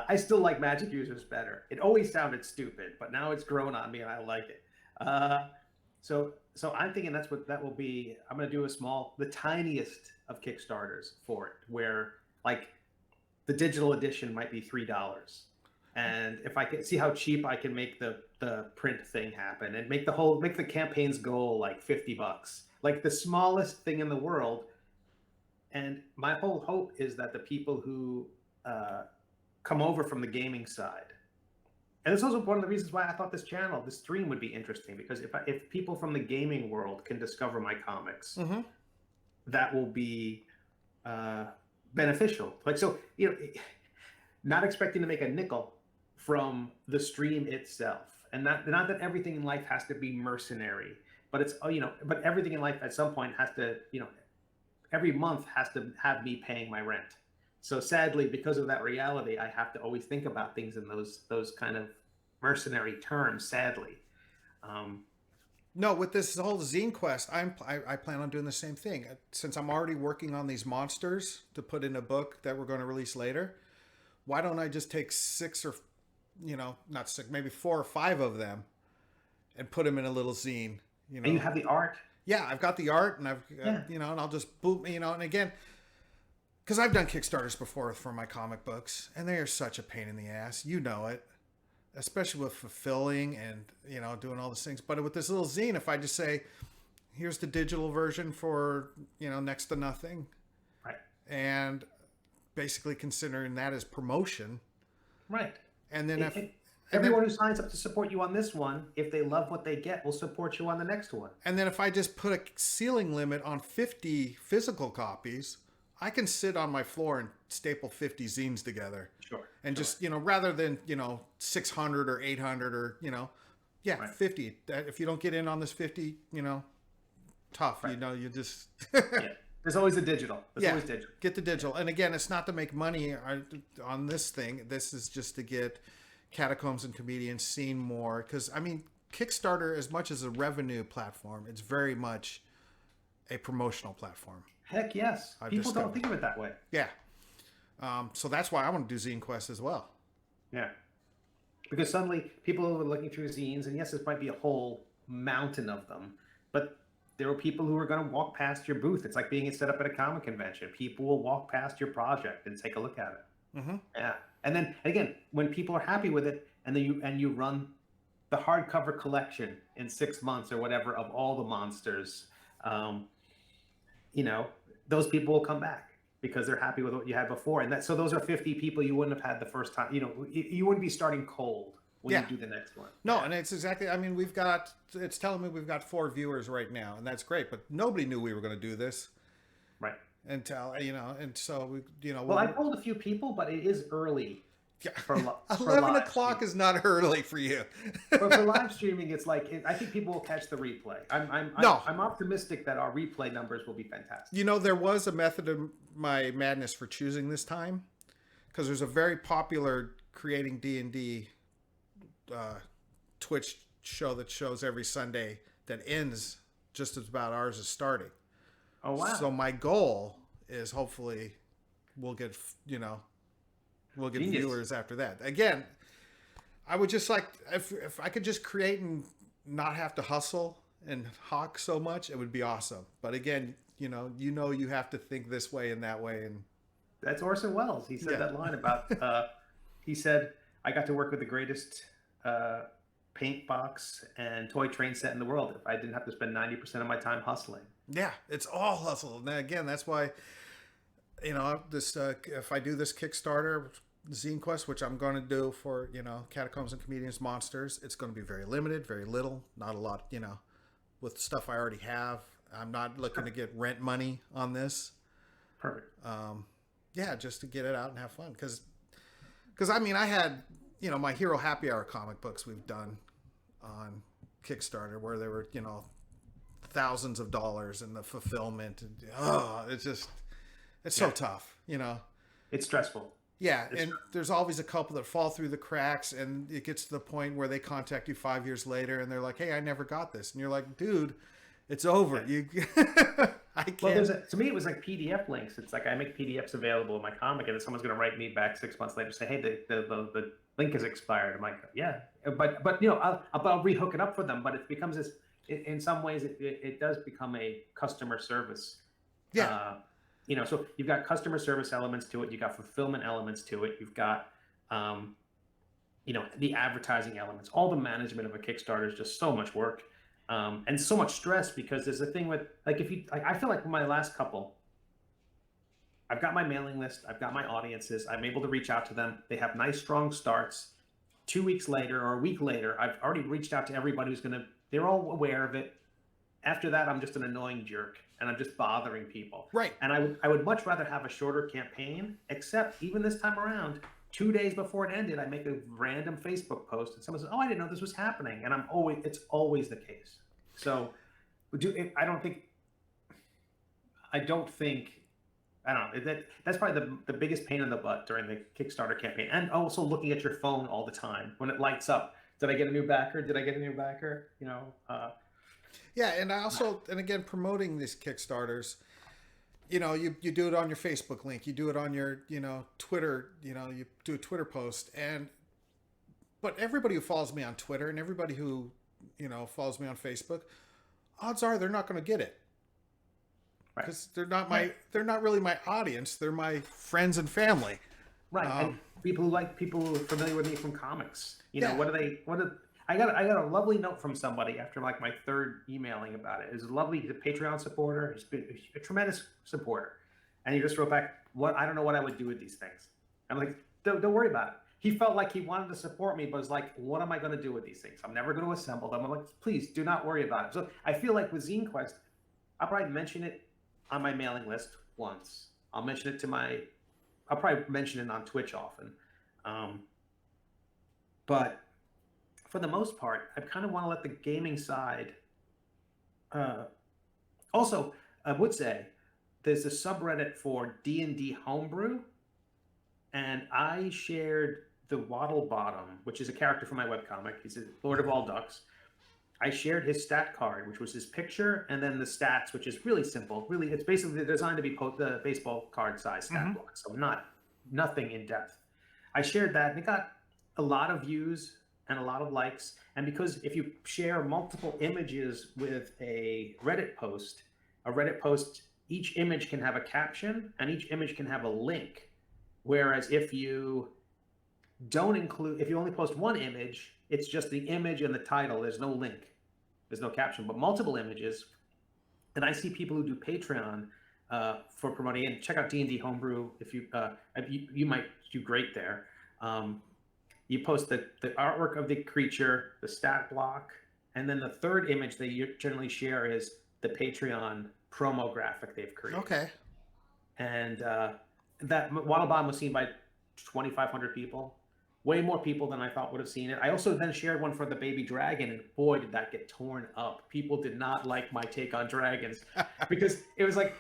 I still like magic users better. It always sounded stupid, but now it's grown on me and I like it. So I'm thinking that's what that will be. I'm going to do the tiniest of Kickstarters for it, where like the digital edition might be $3. And if I can see how cheap I can make the print thing happen and make the campaign's goal like $50, like the smallest thing in the world. And my whole hope is that the people who come over from the gaming side, and it's also one of the reasons why I thought this stream would be interesting, because if people from the gaming world can discover my comics, that will be beneficial. Like, so, you know, not expecting to make a nickel from the stream itself, and not that everything in life has to be mercenary, but it's, you know, but everything in life at some point has to, you know, every month has to have me paying my rent. So sadly, because of that reality, I have to always think about things in those kind of mercenary terms, sadly. No, with this whole zine quest, I plan on doing the same thing. Since I'm already working on these monsters to put in a book that we're going to release later, why don't I just take six or, not six, maybe 4 or 5 of them and put them in a little zine, And you have the art. Yeah, I've got the art and Yeah. and I'll just boom, and again, because I've done Kickstarters before for my comic books and they are such a pain in the ass. You know it. Especially with fulfilling and doing all these things, but with this little zine, if I just say here's the digital version for next to nothing, Right. and basically considering that as promotion, Right. and then Everyone who signs up to support you on this one, if they love what they get, will support you on the next one. and then if I just put a ceiling limit on 50 physical copies, I can sit on my floor and staple 50 zines together. Sure. And just, rather than, 600 or 800 or, Right. 50. If you don't get in on this 50, tough, Right. you just, Yeah. There's always a digital. There's always digital. get the digital. And again, it's not to make money on this thing. This is just to get Catacombs and Comedians seen more. Because, I mean, Kickstarter, as much as a revenue platform, it's very much a promotional platform. Heck yes. People don't think of it that way. Yeah. So that's why I want to do Zine Quest as well. Yeah. Because suddenly people are looking through zines, and yes, this might be a whole mountain of them, but there are people who are going to walk past your booth. It's like being set up at a comic convention. People will walk past your project and take a look at it. Mm-hmm. Yeah. And then again, when people are happy with it, and then you run the hardcover collection in 6 months or whatever of all the monsters, those people will come back because they're happy with what you had before. And so those are 50 people you wouldn't have had the first time. You wouldn't be starting cold when you do the next one. No, and it's exactly, I mean, it's telling me we've got 4 viewers right now, and that's great, but nobody knew we were going to do this. Right. Until, and so we, Well, I told a few people, but it is early. Yeah. For 11 o'clock is not early for you. But for live streaming, it's like, I think people will catch the replay. I'm optimistic that our replay numbers will be fantastic. There was a method of my madness for choosing this time, because there's a very popular creating D&D Twitch show that shows every Sunday that ends just as about ours is starting. Oh, wow. So my goal is hopefully we'll get Genius. viewers after that. Again, I would just like, if I could just create and not have to hustle and hawk so much, it would be awesome. But again, you have to think this way and that way. And that's Orson Welles. He said that line about, he said, I got to work with the greatest paint box and toy train set in the world if I didn't have to spend 90% of my time hustling. Yeah, it's all hustle. And again, that's why, this if I do this Kickstarter Zine Quest, which I'm going to do for, Catacombs and Comedians Monsters, it's going to be very limited, very little, not a lot, with stuff I already have. I'm not looking to get rent money on this. Perfect. Yeah, just to get it out and have fun. Because I mean, I had, my Hero Happy Hour comic books we've done on Kickstarter where there were, thousands of dollars and the fulfillment. And, it's so tough, It's stressful. Yeah, and there's always a couple that fall through the cracks, and it gets to the point where they contact you 5 years later, and they're like, "Hey, I never got this," and you're like, "Dude, it's over." You, I can't. Well, to me, it was like PDF links. It's like I make PDFs available in my comic, and then someone's going to write me back 6 months later, say, "Hey, the link is expired." I'm like, "Yeah," but I'll rehook it up for them. But it becomes this. In some ways, it does become a customer service. Yeah. So you've got customer service elements to it. You've got fulfillment elements to it. You've got, the advertising elements. All the management of a Kickstarter is just so much work, and so much stress because there's a thing with I feel like my last couple, I've got my mailing list. I've got my audiences. I'm able to reach out to them. They have nice, strong starts. 2 weeks later or a week later, I've already reached out to everybody they're all aware of it. After that, I'm just an annoying jerk and I'm just bothering people. Right. And I would much rather have a shorter campaign, except even this time around, 2 days before it ended, I make a random Facebook post and someone says, "Oh, I didn't know this was happening." And it's always the case. So I don't think, that's probably the biggest pain in the butt during the Kickstarter campaign. And also looking at your phone all the time when it lights up. Did I get a new backer? Did I get a new backer? Yeah, and I also, and again, promoting these Kickstarters, you do it on your Facebook link, you do it on your, Twitter, you do a Twitter post, but everybody who follows me on Twitter and everybody who, follows me on Facebook, odds are they're not going to get it Right. because they're Right. not really my audience. They're my friends and family. Right. And people who are familiar with me from comics. Yeah. I got a lovely note from somebody after like my third emailing about it. It was lovely. He's a Patreon supporter. He's been a tremendous supporter. And he just wrote back, I don't know what I would do with these things. I'm like, don't worry about it. He felt like he wanted to support me, but was like, what am I going to do with these things? I'm never going to assemble them. I'm like, please do not worry about it. So I feel like with Zine Quest, I'll probably mention it on my mailing list once. I'll probably mention it on Twitch often. But for the most part, I kind of want to let the gaming side. Also, I would say there's a subreddit for D&D homebrew, and I shared the Waddle Bottom, which is a character from my webcomic. He's a Lord of all Ducks. I shared his stat card, which was his picture, and then the stats, which is really simple. Really, it's basically designed to be the baseball card size stat block, so nothing in depth. I shared that, and it got a lot of views and a lot of likes. And because if you share multiple images with a Reddit post, each image can have a caption, and each image can have a link. Whereas if you only post one image, it's just the image and the title. There's no link. There's no caption, but multiple images. And I see people who do Patreon for promoting, and check out D&D Homebrew. If you might do great there. You post the artwork of the creature, the stat block, and then the third image that you generally share is the Patreon promo graphic they've created. Okay. And that Waddle Bomb was seen by 2,500 people. Way more people than I thought would have seen it. I also then shared one for the baby dragon, and boy, did that get torn up. People did not like my take on dragons because it was like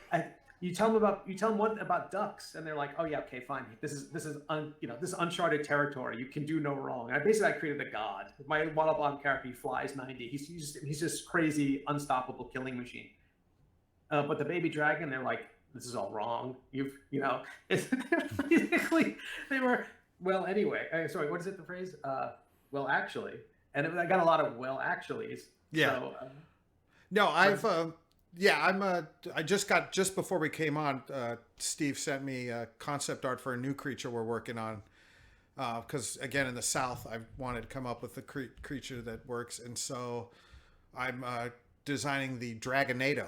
you tell them what about ducks, and they're like, oh yeah, okay, fine. This is uncharted territory. You can do no wrong. I created a god. My Waddle Bomb character, he flies 90. He's just crazy, unstoppable killing machine. But the baby dragon, they're like, this is all wrong. Basically they were. Well, anyway, sorry, what is it, the phrase? Well, actually. And I got a lot of well, actuallys. Yeah. So, no, just before we came on, Steve sent me concept art for a new creature we're working on. Because, again, in the South, I wanted to come up with a creature that works. And so I'm designing the Dragonado,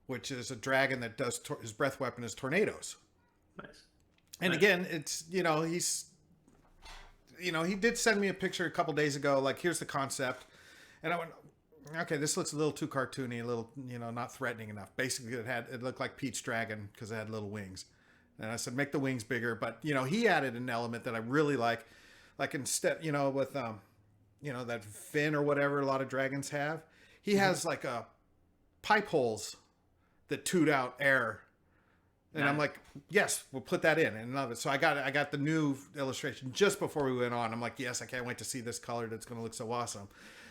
which is a dragon that does his breath weapon is tornadoes. Nice. And again, it's, he did send me a picture a couple days ago, like, here's the concept. And I went, okay, this looks a little too cartoony, a little, not threatening enough. Basically, it looked like Pete's dragon because it had little wings. And I said, make the wings bigger. But, he added an element that I really like instead, with, that fin or whatever a lot of dragons have. He has like a pipe holes that toot out air. And I'm like, yes, we'll put that in and love it. So I got the new illustration just before we went on. I'm like, yes, I can't wait to see this color. That's going to look so awesome.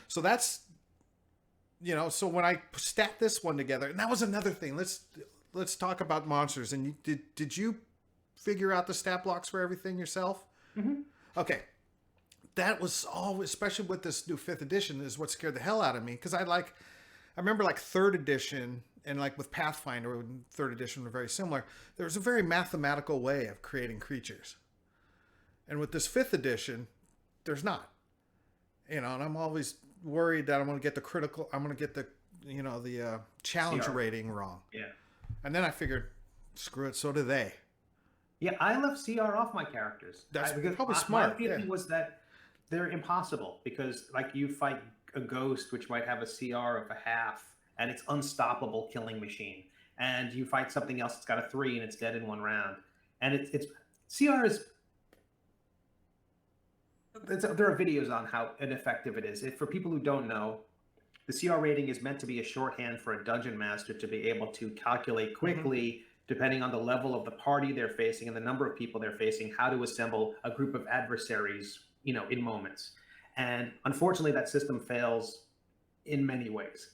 So that's, so when I stat this one together, and that was another thing. Let's talk about monsters. And did you figure out the stat blocks for everything yourself? Mm-hmm. Okay. That was all, especially with this new 5th edition, is what scared the hell out of me. Because I remember like 3rd edition, and like with Pathfinder, 3rd edition were very similar. There was a very mathematical way of creating creatures. And with this 5th edition, there's not. And I'm always worried that I'm going to get the challenge CR rating wrong. Yeah. And then I figured, screw it, so do they. Yeah, I left CR off my characters. That's because probably smart. My feeling was that they're impossible because, like, you fight a ghost which might have a CR of a half, and it's unstoppable killing machine. And you fight something else that's got a 3 and it's dead in 1 round. And it's CR is. There are videos on how ineffective it is. For people who don't know, the CR rating is meant to be a shorthand for a dungeon master to be able to calculate quickly, depending on the level of the party they're facing and the number of people they're facing, how to assemble a group of adversaries, in moments. And unfortunately, that system fails in many ways.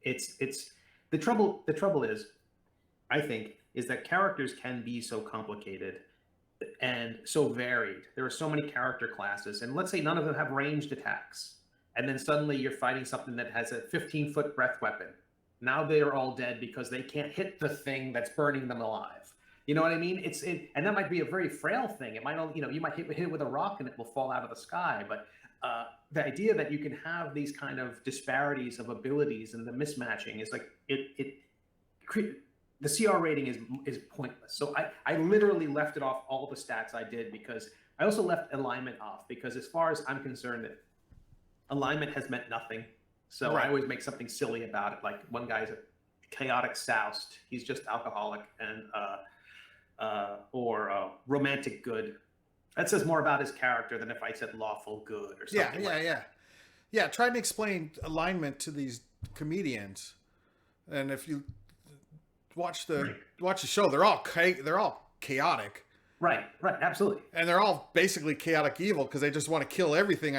it's the trouble is, I think, is that characters can be so complicated and so varied. There are so many character classes, and let's say none of them have ranged attacks, and then suddenly you're fighting something that has a 15-foot breath weapon. Now they are all dead because they can't hit the thing that's burning them alive. You know what I mean? And that might be a very frail thing. It might only, you might hit it with a rock and it will fall out of the sky. But the idea that you can have these kind of disparities of abilities and the mismatching is like the CR rating is pointless. So I literally left it off all the stats I did, because I also left alignment off, because as far as I'm concerned, that alignment has meant nothing. So I always make something silly about it. Like one guy's a chaotic soused. He's just alcoholic, and or romantic good. That says more about his character than if I said lawful good or something. Yeah. Try and explain alignment to these comedians, and if you watch the show, they're all chaotic. Right, absolutely. And they're all basically chaotic evil because they just want to kill everything.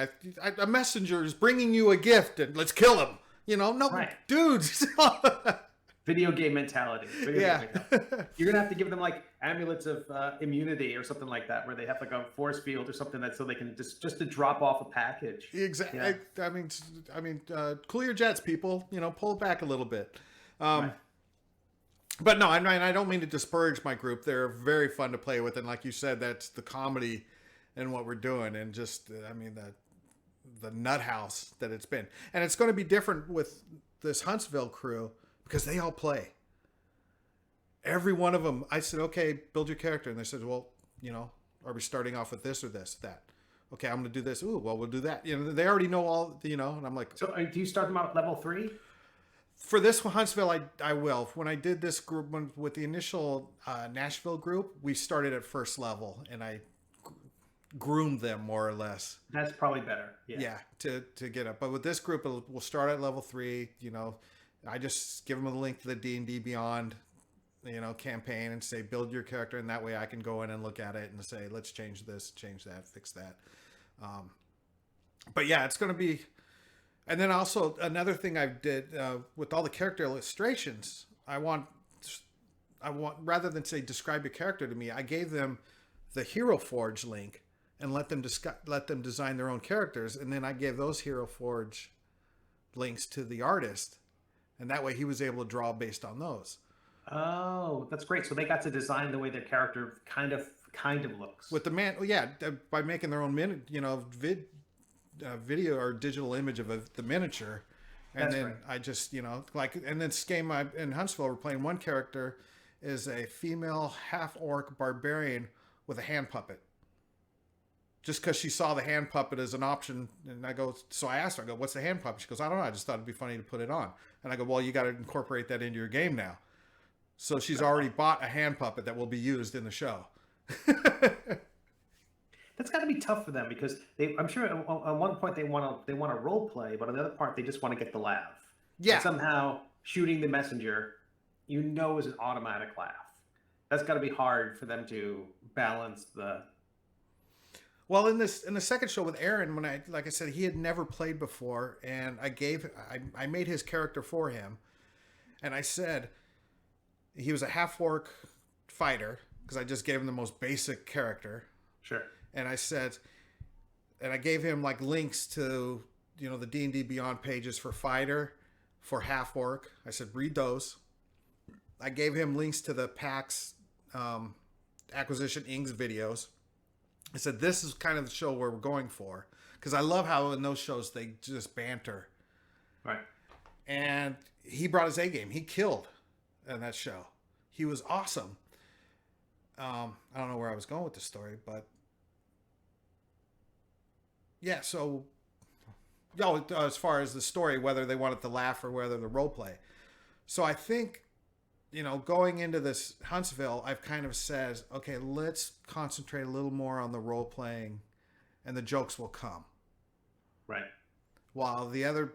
A messenger is bringing you a gift and let's kill him. Dudes. Video game mentality. You're going to have to give them like amulets of immunity or something like that, where they have like a force field or something so they can just to drop off a package. Exactly. Yeah. I mean, cool your jets, people. Pull it back a little bit. Right. But no, I don't mean to disparage my group. They're very fun to play with, and like you said, that's the comedy in what we're doing, and just the nut house that it's been. And it's going to be different with this Huntsville crew because they all play. Every one of them, I said, okay, build your character, and they said, well, are we starting off with this or this, that? Okay, I'm going to do this. Ooh, well, we'll do that. They already know all. And I'm like, so do you start them out at level 3? For this Huntsville, I will. When I did this group with the initial Nashville group, we started at first level, and I groomed them more or less. That's probably better. Yeah. To get up. But with this group, we'll start at level 3. I just give them a link to the D&D Beyond, campaign, and say build your character, and that way I can go in and look at it and say let's change this, change that, fix that. But yeah, it's going to be. And then also another thing I did with all the character illustrations, I want rather than say describe your character to me, I gave them the Hero Forge link and let them design their own characters, and then I gave those Hero Forge links to the artist, and that way he was able to draw based on those. Oh, that's great! So they got to design the way their character kind of looks. With the by making their own video or digital image of the miniature, and That's then right. I just and then this game in Huntsville, we're playing one character is a female half-orc barbarian with a hand puppet, just because she saw the hand puppet as an option. And I asked her, what's the hand puppet? She goes, I don't know, I just thought it'd be funny to put it on. And I go, well, you got to incorporate that into your game now. So she's already bought a hand puppet that will be used in the show. That's got to be tough for them, because I'm sure on one point they want to role play, but on the other part they just want to get the laugh. Yeah. And somehow shooting the messenger, is an automatic laugh. That's got to be hard for them to balance the. Well, in the second show with Aaron, like I said, he had never played before, and I made his character for him, and I said he was a half-orc fighter because I just gave him the most basic character. Sure. And I said, and I gave him like links to, the D&D Beyond pages for fighter, for half orc. I said, read those. I gave him links to the PAX Acquisition Inc. videos. I said, this is kind of the show where we're going for. Because I love how in those shows they just banter. Right. And he brought his A game. He killed in that show. He was awesome. I don't know where I was going with the story, but yeah, so as far as the story, whether they wanted to laugh or whether the role play. So I think, going into this Huntsville, I've kind of said, okay, let's concentrate a little more on the role playing, and the jokes will come. Right. While the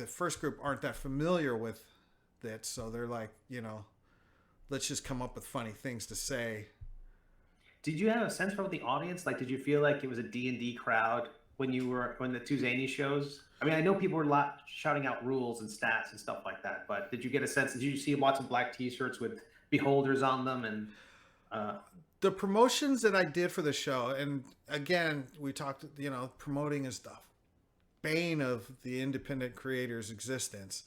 first group aren't that familiar with it, so they're like, let's just come up with funny things to say. Did you have a sense from the audience? Like, did you feel like it was a D&D crowd when the two zany shows? I mean, I know people were shouting out rules and stats and stuff like that, but did you get a sense? Did you see lots of black T-shirts with beholders on them and? Uh, The promotions that I did for the show, and again, we talked, promoting is the bane of the independent creator's existence.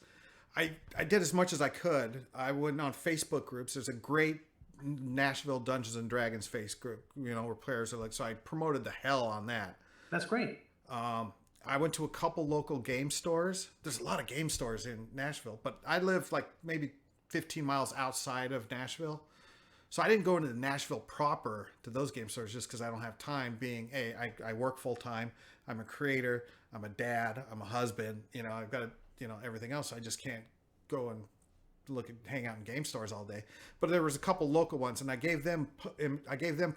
I did as much as I could. I went on Facebook groups. There's a great Nashville Dungeons and Dragons face group, where players are like, so I promoted the hell on that. That's great. I went to a couple local game stores. There's a lot of game stores in Nashville, but I live like maybe 15 miles outside of Nashville. So I didn't go into Nashville proper to those game stores just because I don't have time. Being, I work full time. I'm a creator. I'm a dad. I'm a husband. I've got everything else. I just can't go and hang out in game stores all day. But there was a couple local ones, and I gave them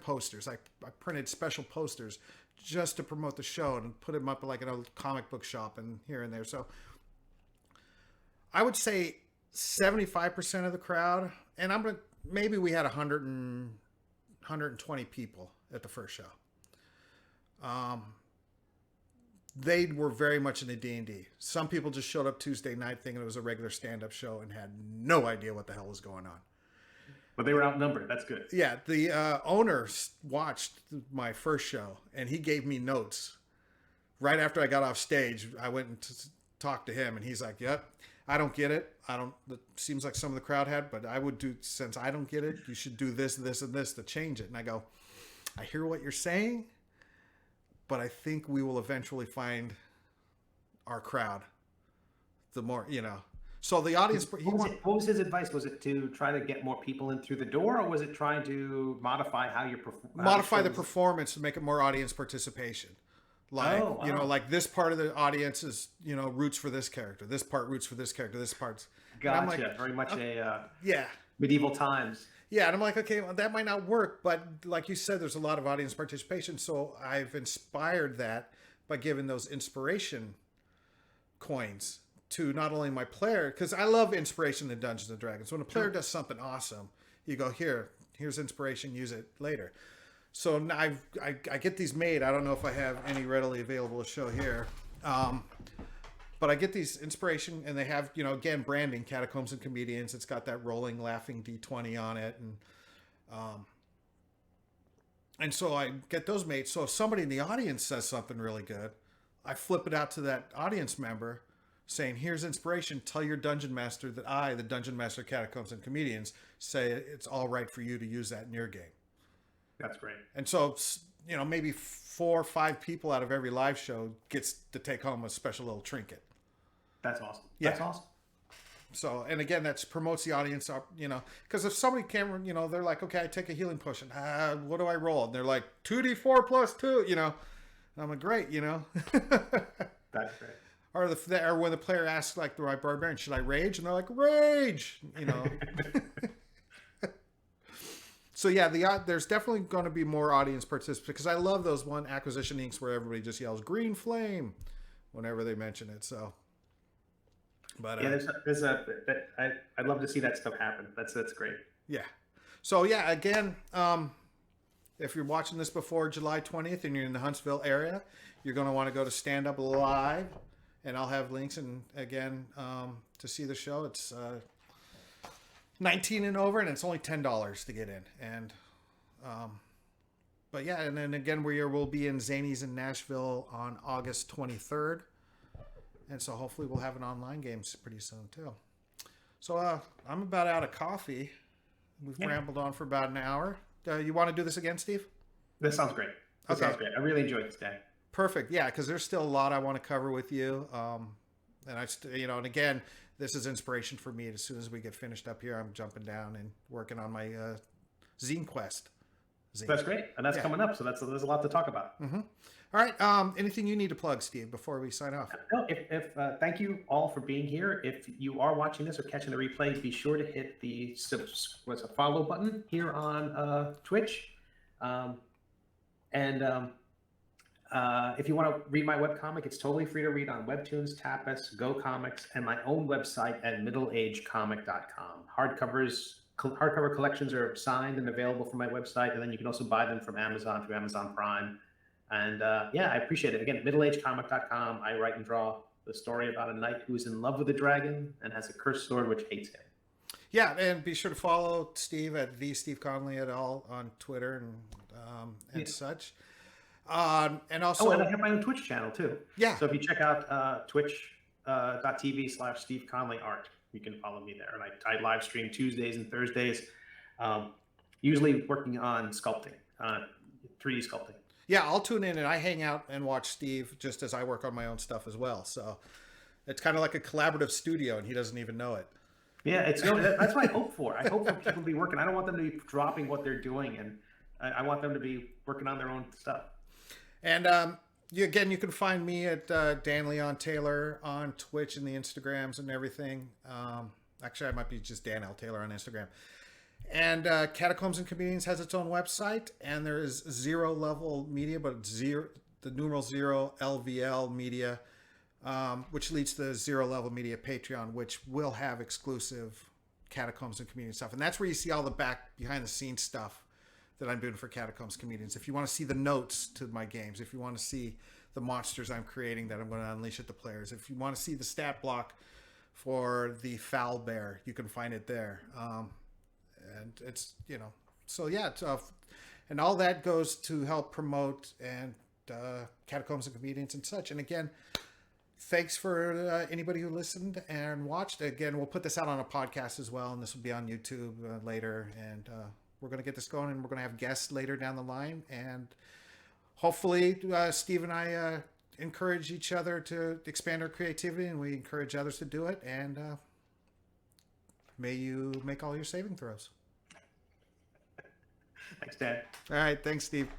posters. I printed special posters just to promote the show and put them up like in a comic book shop and here and there. So I would say 75% of the crowd, and maybe we had 120 people at the first show. They were very much into D&D. Some people just showed up Tuesday night thinking it was a regular stand-up show and had no idea what the hell was going on. But they were outnumbered. That's good. Yeah, the owner watched my first show, and he gave me notes. Right after I got off stage, I went and talked to him, and he's like, yep, I don't get it. It seems like some of the crowd had, but I would do, since I don't get it, you should do this, this, and this to change it. And I go, I hear what you're saying, but I think we will eventually find our crowd. The more, So the audience... What was his advice? Was it to try to get more people in through the door, or was it trying to modify how you're performing? Modify the performance to make it more audience participation. Like, like this part of the audience is, roots for this character. This part roots for this character. This part's... Gotcha. Like, very much yeah. Medieval times. Yeah, and I'm like, okay, well, that might not work, but like you said, there's a lot of audience participation, so I've inspired that by giving those inspiration coins to not only my player, because I love inspiration in Dungeons and Dragons. When a player does something awesome, you go, here's inspiration, use it later. So now I get these made. I don't know if I have any readily available to show here. But I get these inspiration, and they have, again, branding, Catacombs and Comedians. It's got that rolling, laughing D20 on it. And so I get those made. So if somebody in the audience says something really good, I flip it out to that audience member saying, here's inspiration. Tell your dungeon master that I, the dungeon master of Catacombs and Comedians, say it's all right for you to use that in your game. That's great. And so, maybe 4 or 5 people out of every live show gets to take home a special little trinket. That's awesome. Yeah. That's awesome. So, and again, that promotes the audience up, because if somebody can't, they're like, okay, I take a healing potion. What do I roll? And they're like, 2d4 plus 2, And I'm like, great, That's great. Or when the player asks, like, the right barbarian, should I rage? And they're like, rage, So yeah, there's definitely going to be more audience participation, because I love those one acquisition inks where everybody just yells green flame whenever they mention it. So, but yeah, I'd love to see that stuff happen. That's great. Yeah. So yeah, again, if you're watching this before July 20th and you're in the Huntsville area, you're going to want to go to Stand Up Live, and I'll have links. And again, to see the show, it's 19 and over, and it's only $10 to get in. And but yeah, and then again, we'll be in Zanies in Nashville on August 23rd, and so hopefully we'll have an online game pretty soon too. So I'm about out of coffee. We've rambled on for about an hour. You want to do this again, Steve? This sounds great. This sounds great. I really enjoyed this day. Perfect. Yeah, because there's still a lot I want to cover with you. And and again, this is inspiration for me. As soon as we get finished up here, I'm jumping down and working on my zine quest. That's great, and that's coming up. So there's a lot to talk about. Mm-hmm. All right. Anything you need to plug, Steve, before we sign off? No. Thank you all for being here. If you are watching this or catching the replay, be sure to hit the follow button here on Twitch. If you want to read my webcomic, it's totally free to read on Webtoons, Tapas, Go Comics, and my own website at middleagecomic.com. Hardcover collections are signed and available from my website, and then you can also buy them from Amazon through Amazon Prime. And yeah, I appreciate it. Again, middleagecomic.com. I write and draw the story about a knight who is in love with a dragon and has a cursed sword which hates him. Yeah, and be sure to follow Steve at the Steve Conley et al. On Twitter and such. And also, and I have my own Twitch channel too. Yeah. So if you check out twitch.tv/Steve Conley Art, you can follow me there. And I live stream Tuesdays and Thursdays, usually working on sculpting, 3D sculpting. Yeah, I'll tune in and I hang out and watch Steve just as I work on my own stuff as well. So it's kind of like a collaborative studio, and he doesn't even know it. Yeah, that's what I hope for. I hope for people to be working. I don't want them to be dropping what they're doing, and I want them to be working on their own stuff. And you can find me at Dan Leon Taylor on Twitch and the Instagrams and everything. Actually, I might be just Dan L. Taylor on Instagram. And Catacombs and Comedians has its own website, and there is Zero Level Media, but the numeral 0 LVL Media, which leads to the Zero Level Media Patreon, which will have exclusive Catacombs and Comedians stuff. And that's where you see all the behind the scenes stuff that I'm doing for Catacombs Comedians. If you want to see the notes to my games, if you want to see the monsters I'm creating that I'm going to unleash at the players, if you want to see the stat block for the Foul Bear, you can find it there. And it's, so yeah, and all that goes to help promote and Catacombs and Comedians and such. And again, thanks for anybody who listened and watched. Again, we'll put this out on a podcast as well, and this will be on YouTube later. And we're going to get this going, and we're going to have guests later down the line. And hopefully, Steve and I encourage each other to expand our creativity, and we encourage others to do it. And may you make all your saving throws. Thanks, Dan. All right. Thanks, Steve.